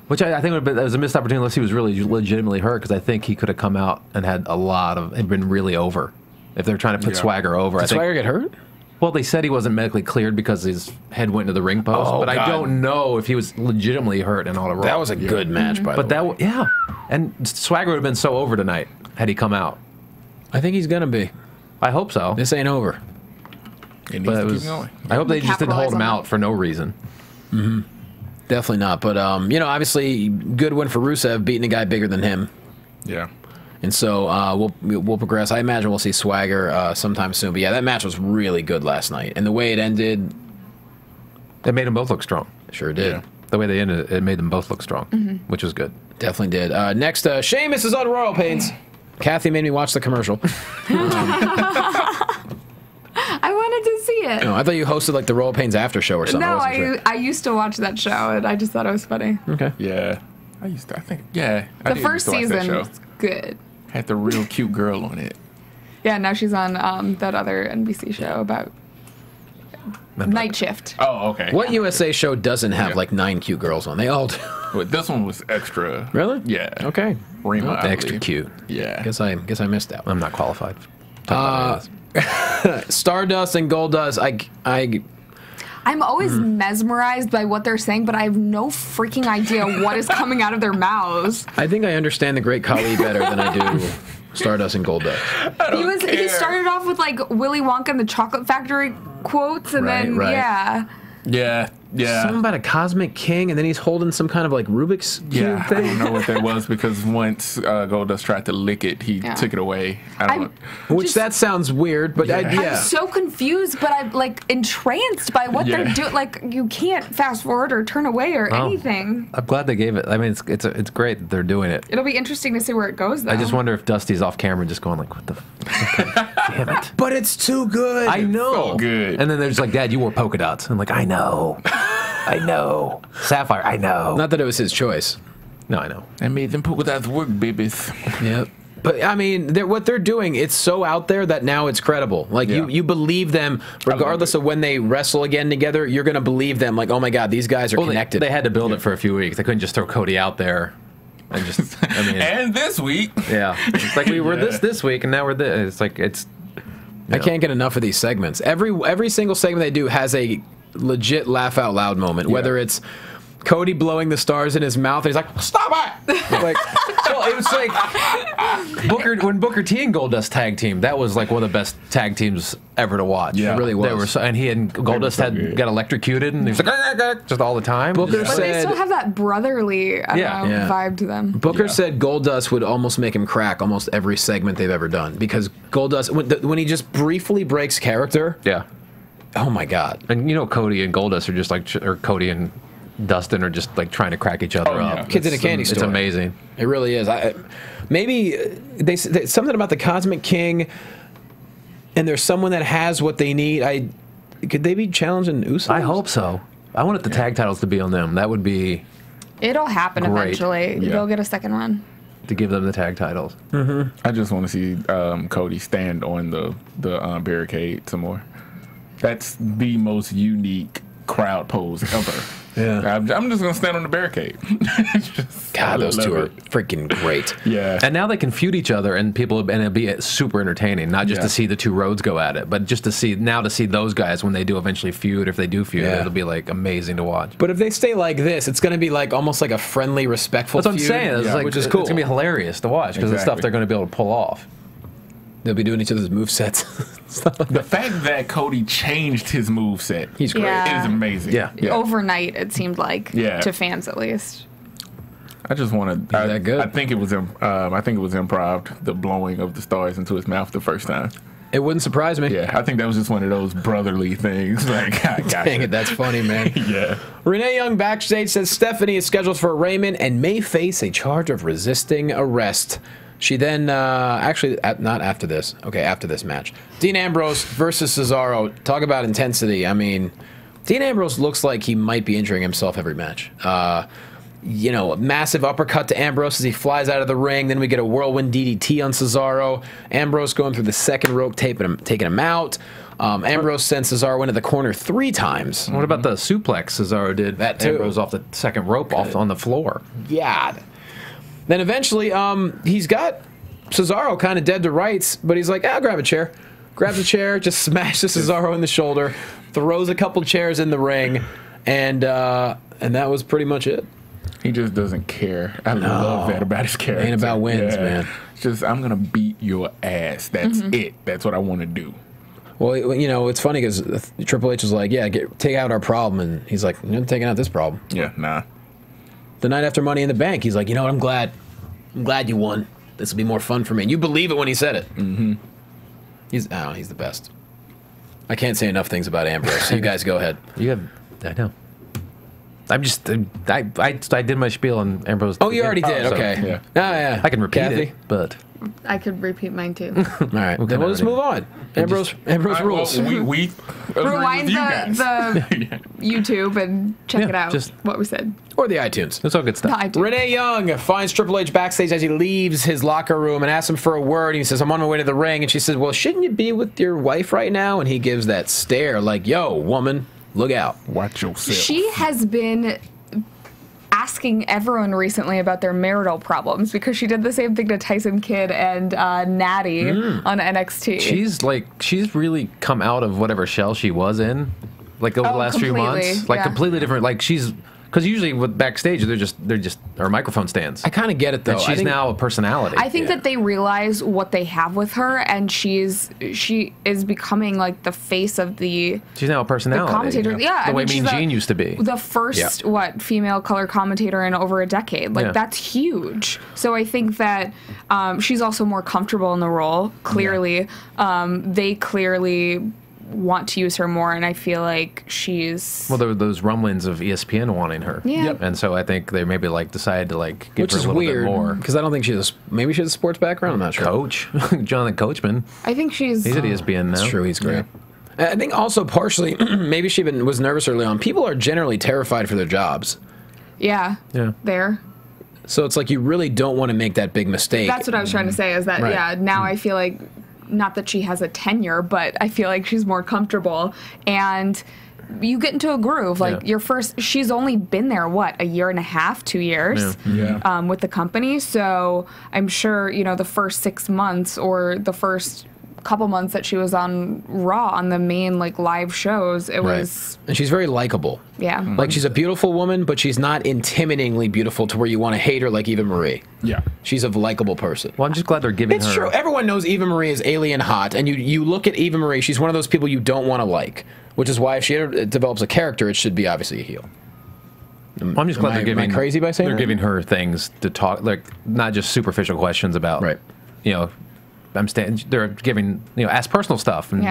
Which I think that was a missed opportunity unless he was really legitimately hurt, because I think he could have come out and had been really over. If they're trying to put Swagger over. Did Swagger get hurt? Well, they said he wasn't medically cleared because his head went into the ring post, but I don't know if he was legitimately hurt in all the Raw. That was a good match, by the way. And Swagger would have been so over tonight had he come out. I think he's gonna be. I hope so. This ain't over. It needs to keep going. I hope they just didn't hold him out for no reason. Mm-hmm. Definitely not. But obviously, good win for Rusev, beating a guy bigger than him. Yeah. And so we'll progress. I imagine we'll see Swagger sometime soon. But yeah, that match was really good last night. And the way it ended... It made them both look strong. Sure did. Yeah. The way they ended, it made them both look strong, which was good. Definitely did. Next, Sheamus is on Royal Pains. Kathy made me watch the commercial. I wanted to see it. No, I thought you hosted like the Royal Pains after show or something. No, I used to watch that show, and I just thought it was funny. Okay. Yeah. The first season was good. Had the real cute girl on it. Yeah, now she's on that other NBC show about Night Shift. Oh, okay. What USA show doesn't have like 9 cute girls on? They all do. But this one was extra. Really? Yeah. Okay. Rima, extra cute. Yeah. Guess I missed that one. I'm not qualified. Stardust and Goldust. I'm always mesmerized by what they're saying, but I have no freaking idea what is coming out of their mouths. I think I understand the Great Khali better than I do Stardust and Goldust. He started off with like Willy Wonka and the Chocolate Factory quotes, and then yeah. Yeah. Something about a cosmic king, and then he's holding some kind of like Rubik's cube thing. I don't know what that was because once Goldust tried to lick it, he took it away. Which that sounds weird, but I'm so confused, but I'm like entranced by what they're doing. Like you can't fast forward or turn away or anything. I'm glad they gave it. I mean, it's great that they're doing it. It'll be interesting to see where it goes, though. I just wonder if Dusty's off camera just going like, what the damn it. But it's too good. I know. So good. And then they're just like, Dad, you wore polka dots. I'm like, I know. I know. Sapphire, I know. Not that it was his choice. No, I know. I made them polka dots work, babies. Yep. But I mean, what they're doing, it's so out there that now it's credible. Like you believe them, regardless of when they wrestle again together. You're gonna believe them. Like, oh my God, these guys are connected. They had to build it for a few weeks. They couldn't just throw Cody out there. And just, I mean, and this week, it's like we were this week, and now we're this. It's like it's. I can't get enough of these segments. Every single segment they do has a legit laugh out loud moment. Whether it's Cody blowing the stars in his mouth, and he's like, "Stop it!" Like, well, it was like when Booker T and Goldust tag team. That was like one of the best tag teams ever to watch. Yeah, it really was. And he and Goldust got electrocuted, and he was like, just all the time. Booker But they still have that brotherly vibe to them. Booker said Goldust would almost make him crack almost every segment they've ever done because Goldust, when he just briefly breaks character. Yeah. Oh my God. And you know, Cody and Goldust are just like, or Cody and Dustin are just like trying to crack each other up. Kids in a candy store. It's amazing. It really is. Maybe they something about the Cosmic King, and there's someone that has what they need. Could they be challenging Usos? I hope so. I wanted the tag titles to be on them. That would be. It'll happen eventually. Yeah. They'll get a second run. To give them the tag titles. I just want to see Cody stand on the barricade some more. That's the most unique crowd pose ever. Yeah, I'm just gonna stand on the barricade. God, those two are freaking great. Yeah, and now they can feud each other, and it'll be super entertaining. Not just to see the two roads go at it, but just to see those guys when they do eventually feud. If they do feud, it'll be like amazing to watch. But if they stay like this, it's gonna be like almost like a friendly, respectful. That's what I'm feud, saying. It's like, which is cool. It's gonna be hilarious to watch because the stuff they're gonna be able to pull off. They'll be doing each other's movesets. The fact that Cody changed his moveset, he's great. Yeah. It is amazing. Yeah. Overnight, it seemed like to fans at least. I just want to. that good? I think it was. I think it was improv. The blowing of the stars into his mouth the first time. It wouldn't surprise me. Yeah, I think that was just one of those brotherly things. Like, I got Dang it, that's funny, man. Yeah. Renee Young backstage says Stephanie is scheduled for arraignment and may face a charge of resisting arrest. She then, not after this. Okay, after this match. Dean Ambrose versus Cesaro. Talk about intensity. I mean, Dean Ambrose looks like he might be injuring himself every match. Massive uppercut to Ambrose as he flies out of the ring. Then we get a whirlwind DDT on Cesaro. Ambrose going through the second rope, taking him out. Ambrose sends Cesaro into the corner 3 times. What about the suplex Cesaro did? That too. Ambrose off the second rope off on the floor. Yeah. Then eventually, he's got Cesaro kind of dead to rights, but he's like, I'll grab a chair. Grabs a chair, just smashes Cesaro in the shoulder, throws a couple chairs in the ring, and that was pretty much it. He just doesn't care. I love that about his character. Ain't about wins, man. It's just, I'm going to beat your ass. That's it. That's what I want to do. Well, it's funny because Triple H is like, take out our problem, and he's like, you're not taking out this problem. Yeah, nah. The night after Money in the Bank, he's like, you know what, I'm glad you won. This will be more fun for me. And you believe it when he said it. Mm-hmm. He's the best. I can't say enough things about Ambrose. So you guys go ahead. I know. I'm just, I did my spiel on Ambrose. Oh, you already did? So, Okay. Yeah. Yeah. I can repeat Kathy? it, but... I could repeat mine too. All right. Then we'll just move on. Ambrose rules. We rewind the YouTube and check it out. Just what we said. Or the iTunes. That's all good stuff. Renee Young finds Triple H backstage as he leaves his locker room and asks him for a word. He says, I'm on my way to the ring. And she says, well, shouldn't you be with your wife right now? And he gives that stare like, yo, woman, look out. Watch yourself. She has been asking everyone recently about their marital problems because she did the same thing to Tyson Kidd and Natty on NXT. She's really come out of whatever shell she was in, like over the last few months, like completely different. Like she's. Because usually with backstage, they're just our microphone stands. I kind of get it though. And she's now a personality. I think that they realize what they have with her, and she is becoming like the face of the. She's now a personality. The commentator, yeah. The way Mean Gene used to be. The first female color commentator in over a decade. Like that's huge. So I think that she's also more comfortable in the role. Clearly, they clearly want to use her more, and I feel like she's there were those rumblings of ESPN wanting her, and so I think they maybe like decided to like give her a little bit more, because I don't think maybe she has a sports background. I'm not sure. Coach Jonathan Coachman. I think he's at ESPN now. That's true. He's great. I think also partially maybe she was nervous early on. People are generally terrified for their jobs. Yeah. There. So it's like you really don't want to make that big mistake. That's what I was trying to say. Is that now I feel like. Not that she has a tenure, but I feel like she's more comfortable. And you get into a groove. Like she's only been there, what, a year and a half, 2 years with the company. So I'm sure, the first 6 months or the first couple months that she was on Raw on the main live shows, it was. And she's very likable. Yeah. Like she's a beautiful woman, but she's not intimidatingly beautiful to where you want to hate her like Eva Marie. Yeah. She's a likable person. Well, I'm just glad they're giving her. It's true. Everyone knows Eva Marie is alien hot, and you look at Eva Marie, she's one of those people you don't want to like, which is why if she ever develops a character, it should be obviously a heel. I'm just glad they're giving. Am I crazy by saying they're giving her things to talk, like not just superficial questions about. Right. They're giving, ask personal stuff. And,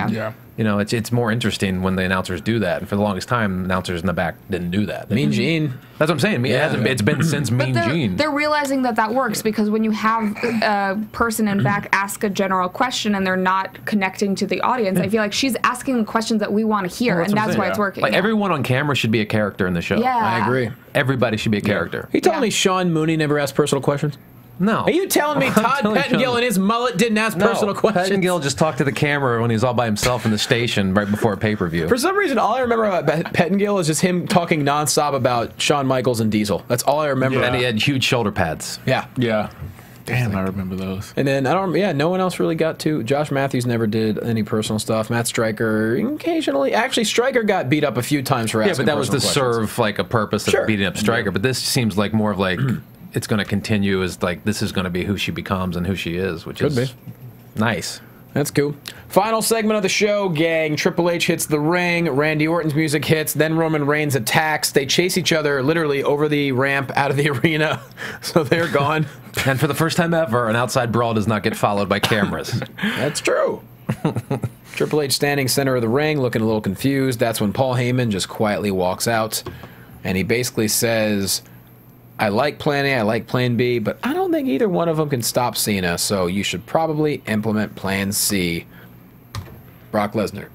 it's more interesting when the announcers do that. And for the longest time, announcers in the back didn't do that. Mean Gene. That's what I'm saying. It's been since Mean Gene. They're realizing that works because when you have a person in back ask a general question and they're not connecting to the audience, I feel like she's asking the questions that we want to hear, and that's why it's working. Like everyone on camera should be a character in the show. Yeah. I agree. Everybody should be a character. Are you telling me Sean Mooney never asked personal questions? No. Are you telling me Todd Pettengill and his mullet didn't ask personal questions? Pettengill just talked to the camera when he was all by himself in the station right before a pay-per-view. For some reason, all I remember about Pettengill is just him talking nonstop about Shawn Michaels and Diesel. That's all I remember. Yeah. And he had huge shoulder pads. Yeah. Yeah. Damn, I remember those. And then, no one else really got to. Josh Matthews never did any personal stuff. Matt Stryker occasionally. Actually, Stryker got beat up a few times for asking but that was to serve like a purpose of beating up Stryker. Yeah. But this seems like more of like... it's going to continue as this is going to be who she becomes and who she is, which is nice. That's cool. Final segment of the show, gang. Triple H hits the ring. Randy Orton's music hits. Then Roman Reigns attacks. They chase each other literally over the ramp out of the arena. So they're gone. And for the first time ever, an outside brawl does not get followed by cameras. That's true. Triple H standing center of the ring, looking a little confused. That's when Paul Heyman just quietly walks out. And he basically says... I like Plan A, I like Plan B, but I don't think either one of them can stop Cena, so you should probably implement Plan C. Brock Lesnar.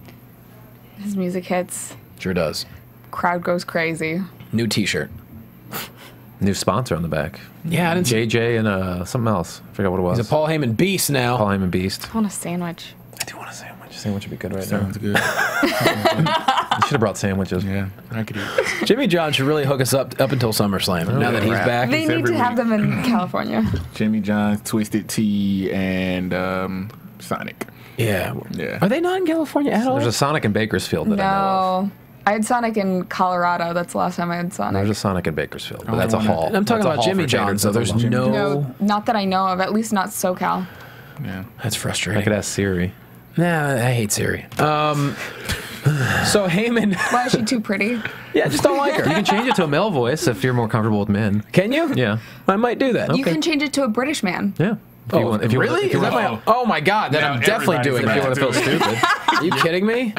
His music hits. Sure does. Crowd goes crazy. New t-shirt. New sponsor on the back. Yeah, I didn't see. JJ and something else. I forgot what it was. He's a Paul Heyman beast now. Paul Heyman beast. I want a sandwich. I do want a sandwich. Sandwich would be good right Sounds now. Good. You should have brought sandwiches. Yeah, I could eat. Jimmy John should really hook us up until SummerSlam. Now that he's back. They need to have them in California. Jimmy John's, Twisted Tea, and Sonic. Yeah. Yeah. Are they not in California at all? There's a Sonic in Bakersfield that I know of. I had Sonic in Colorado. That's the last time I had Sonic. There's a Sonic in Bakersfield, but that's a hall. I'm talking about Jimmy John's, so there's no... Not that I know of, at least not SoCal. Yeah. That's frustrating. I could ask Siri. Nah, I hate Siri. So Heyman... Why is she too pretty? Yeah, just don't like her. You can change it to a male voice if you're more comfortable with men. Can you? Yeah. I might do that. You can change it to a British man. Yeah. If you really? Oh my God, then I'm definitely doing that. If you want to feel stupid. Are you kidding me?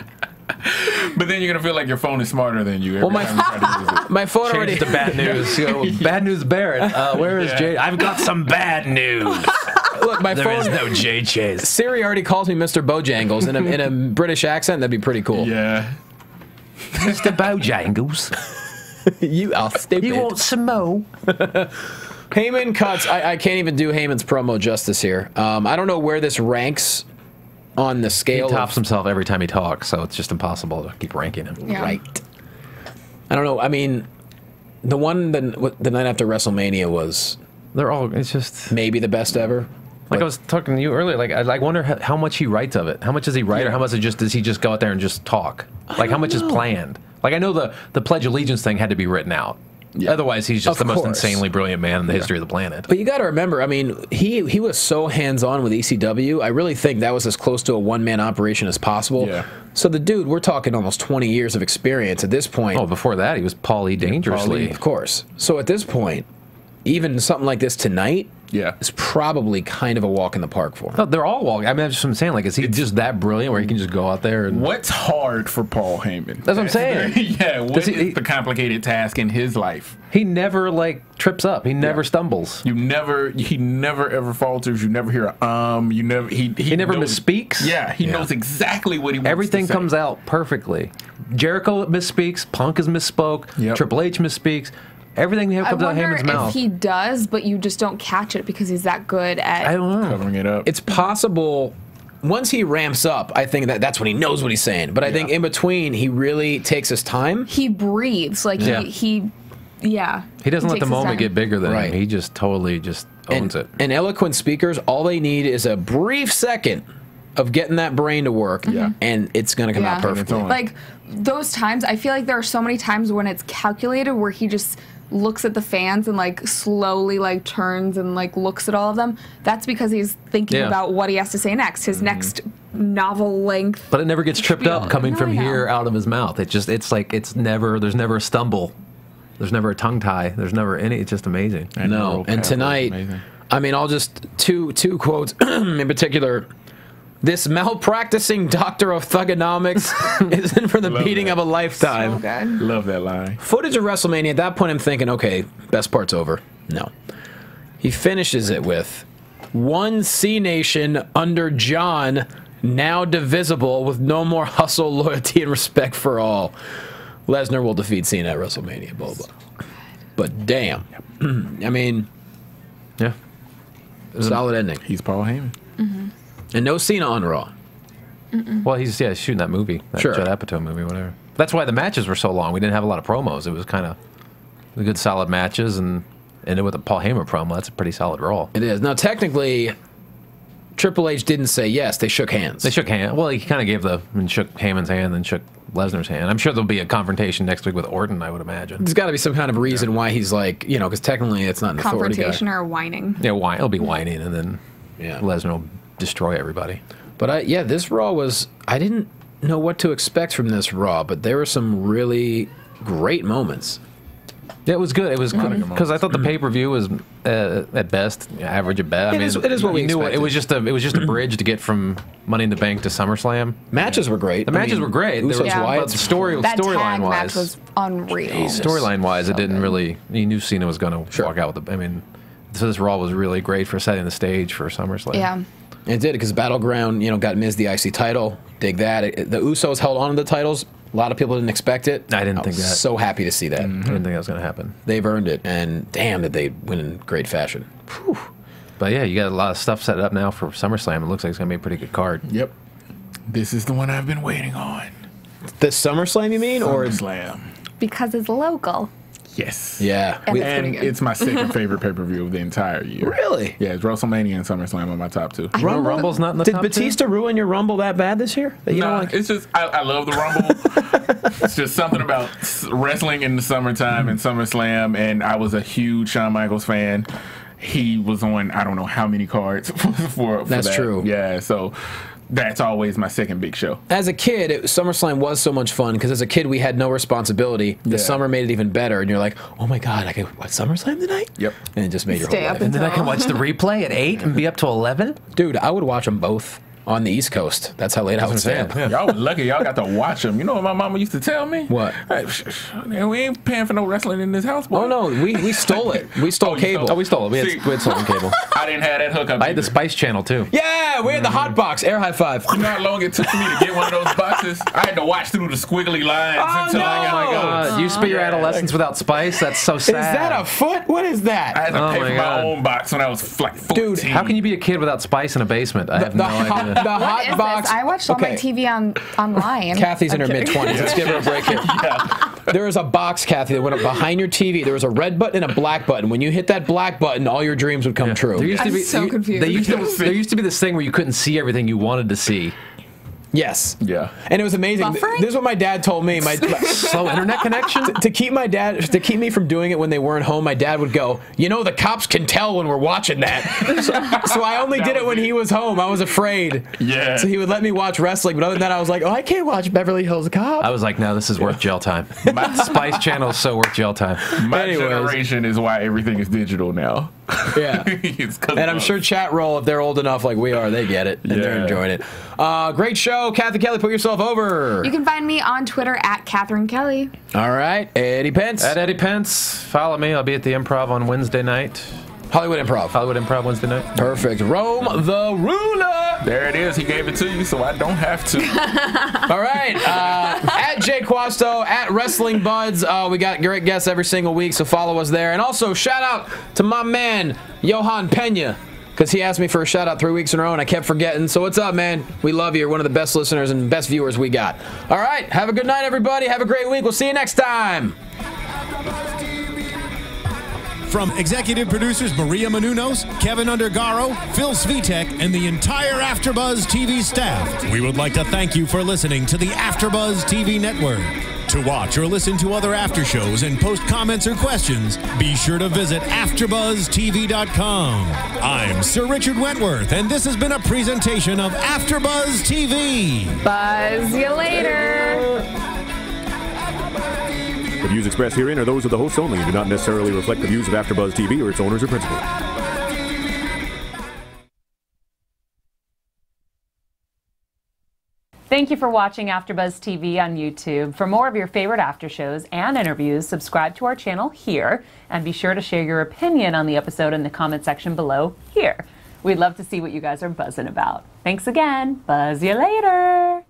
But then you're gonna feel like your phone is smarter than you. Well, my phone already to bad news. Bad news, Barrett. Where is Jay? I've got some bad news. Look, my phone. There is no Jay Chase. Siri already calls me Mr. Bojangles in a British accent. That'd be pretty cool. Yeah. Mr. Bojangles. You are stupid. You want some mo? Heyman cuts. I can't even do Heyman's promo justice here. I don't know where this ranks on the scale. He tops himself every time he talks, so it's just impossible to keep ranking him. Yeah. Right. I don't know. I mean, The one the night after WrestleMania was. They're all. It's just maybe the best ever. Like I was talking to you earlier, like I wonder how much he writes of it. How much does he write, or how much does he just go out there and just talk? Like how much is planned? Like I know the Pledge of Allegiance thing had to be written out. Yeah. Otherwise, he's just the most insanely brilliant man in the history of the planet. But you got to remember, I mean, he was so hands-on with ECW. I really think that was as close to a one-man operation as possible. Yeah. So the dude, we're talking almost 20 years of experience at this point. Oh, before that, he was Paulie Dangerously. Of course. So at this point, even something like this tonight, it's probably kind of a walk in the park for him. No, they're all walking. I mean, that's just what I'm saying. Like, is he just that brilliant where he can just go out there and... What's hard for Paul Heyman? That's what I'm saying. Yeah, what is the complicated task in his life? He never, like, trips up. He never stumbles. He never ever falters. You never hear a you never... He never misspeaks? Yeah, he knows exactly what he wants Everything to say. comes out perfectly. Jericho misspeaks. Punk has misspoke. Triple H misspeaks. Everything comes out of Heyman's mouth. I wonder if he does, but you just don't catch it because he's that good at... I don't know. Covering it up. It's possible... Once he ramps up, I think that's when he knows what he's saying. But I think in between, he really takes his time. He breathes. Like, he doesn't let the moment get bigger than him. He just totally just owns it. And eloquent speakers, all they need is a brief second of getting that brain to work, and it's going to come out perfectly. Like, those times, I feel like there are so many times when it's calculated where he just looks at the fans and like slowly like turns and like looks at all of them. That's because he's thinking about what he has to say next, his next novel length. But it never gets tripped up coming from here out of his mouth. It's like there's never a stumble. There's never a tongue tie. There's never any. It's just amazing. No, and tonight, I mean, I'll just two quotes in particular. This malpracticing doctor of thugonomics is in for the beating of a lifetime. So good. Love that line. Footage of WrestleMania, at that point I'm thinking, okay, best part's over. No. He finishes it with, one C Nation under John, now divisible with no more hustle, loyalty, and respect for all. Lesnar will defeat Cena at WrestleMania, blah, blah. But damn. I mean, solid ending. He's Paul Heyman. And no Cena on Raw. Well, he's shooting that movie, that Judd Apatow movie, whatever. That's why the matches were so long. We didn't have a lot of promos. It was kind of good, solid matches, and ended with a Paul Heyman promo. That's a pretty solid Raw. It is. Now, technically, Triple H didn't say yes. They shook hands. They shook hands. Well, he kind of shook Heyman's hand, then shook Lesnar's hand. I'm sure there'll be a confrontation next week with Orton, I would imagine. There's got to be some kind of reason why he's like, because technically it's not an authority guy. Confrontation or whining. Yeah, it'll be whining, and then Lesnar will destroy everybody. But this Raw was, I didn't know what to expect from this Raw, but there were some really great moments. Yeah, it was good. It was because I thought the pay-per-view was at best average at best. It is what we knew. It was just a bridge to get from Money in the Bank to SummerSlam. Matches were great. The matches were great. But storyline wise, match was unreal. Storyline wise, it didn't really. You knew Cena was going to walk out with the. I mean, so this Raw was really great for setting the stage for SummerSlam. Yeah. It did, because Battleground, got Miz the IC title. Dig that. The Usos held on to the titles. A lot of people didn't expect it. I didn't think that. So happy to see that. I didn't think that was going to happen. They've earned it, and damn, did they win in great fashion. Whew. But yeah, you got a lot of stuff set up now for SummerSlam. It looks like it's going to be a pretty good card. Yep. This is the one I've been waiting on. The SummerSlam, you mean? SummerSlam. Because it's local. Yes. Yeah. And it's my second favorite pay-per-view of the entire year. Really? Yeah, it's WrestleMania and SummerSlam on my top two. Rumble's not in the top two? Did Batista ruin your Rumble that bad this year? That you don't like? It's just, I love the Rumble. It's just something about wrestling in the summertime and SummerSlam, and I was a huge Shawn Michaels fan. He was on, I don't know how many cards for That's that. true. Yeah, so that's always my second big show. As a kid, SummerSlam was so much fun, because as a kid, we had no responsibility. The summer made it even better, and you're like, oh my God, I can watch SummerSlam tonight? Yep. And it just made your whole life. And then I can watch the replay at 8 and be up to 11? Dude, I would watch them both on the East Coast. That's how late I would stay up. Yeah. Y'all were lucky y'all got to watch them. You know what my mama used to tell me? What? Hey, we ain't paying for no wrestling in this house, boy. Oh, no, we stole it. We stole cable. We stole it. We had stolen cable. I didn't have that hookup. I had the Spice Channel, too. Yeah, we had the hot box. Air high five. You know how long it took for me to get one of those boxes? I had to watch through the squiggly lines until I got my God. You spent your adolescence without Spice? That's so sad. Is that a foot? What is that? I had to pay for my own box when I was like 14. Dude, how can you be a kid without Spice in a basement? I have no idea. The hot box. I watched all my TV online. Kathy's in her mid-20s. Let's give her a break here. Yeah. There was a box, Kathy, that went up behind your TV. There was a red button and a black button. When you hit that black button, all your dreams would come true. I'm so confused. There used to be this thing where you couldn't see everything you wanted to see. Yes. Yeah. And it was amazing. Buffering? This is what my dad told me. Slow internet connection? To keep me from doing it when they weren't home, my dad would go, you know, the cops can tell when we're watching that. So I only did it when he was home. I was afraid. Yeah. So he would let me watch wrestling. But other than that, I was like, oh, I can't watch Beverly Hills Cop. I was like, no, this is worth jail time. Spice Channel is so worth jail time. My generation is why everything is digital now. Yeah. And I'm sure chat roll, if they're old enough like we are, they get it. And they're enjoying it. Great show. Cathy Kelley, put yourself over. You can find me on Twitter at Catherine Kelley. All right. Eddie Pence. At Eddie Pence. Follow me. I'll be at the Improv on Wednesday night. Hollywood Improv. Hollywood Improv Wednesday night. Perfect. Rome the Ruler. There it is. He gave it to you, so I don't have to. All right. At Jay Quasto, at Wrestling Buds. We got great guests every single week, so follow us there. And also, shout out to my man, Johan Pena, because he asked me for a shout out 3 weeks in a row, and I kept forgetting. So what's up, man? We love you. You're one of the best listeners and best viewers we got. All right. Have a good night, everybody. Have a great week. We'll see you next time. From executive producers Maria Menounos, Kevin Undergaro, Phil Svitek, and the entire AfterBuzz TV staff, we would like to thank you for listening to the AfterBuzz TV network. To watch or listen to other after shows and post comments or questions, be sure to visit AfterBuzzTV.com. I'm Sir Richard Wentworth, and this has been a presentation of AfterBuzz TV. Buzz you later. The views expressed herein are those of the hosts only and do not necessarily reflect the views of AfterBuzz TV or its owners or principals. Thank you for watching AfterBuzz TV on YouTube. For more of your favorite after shows and interviews, subscribe to our channel here, and be sure to share your opinion on the episode in the comment section below here. We'd love to see what you guys are buzzing about. Thanks again. Buzz you later.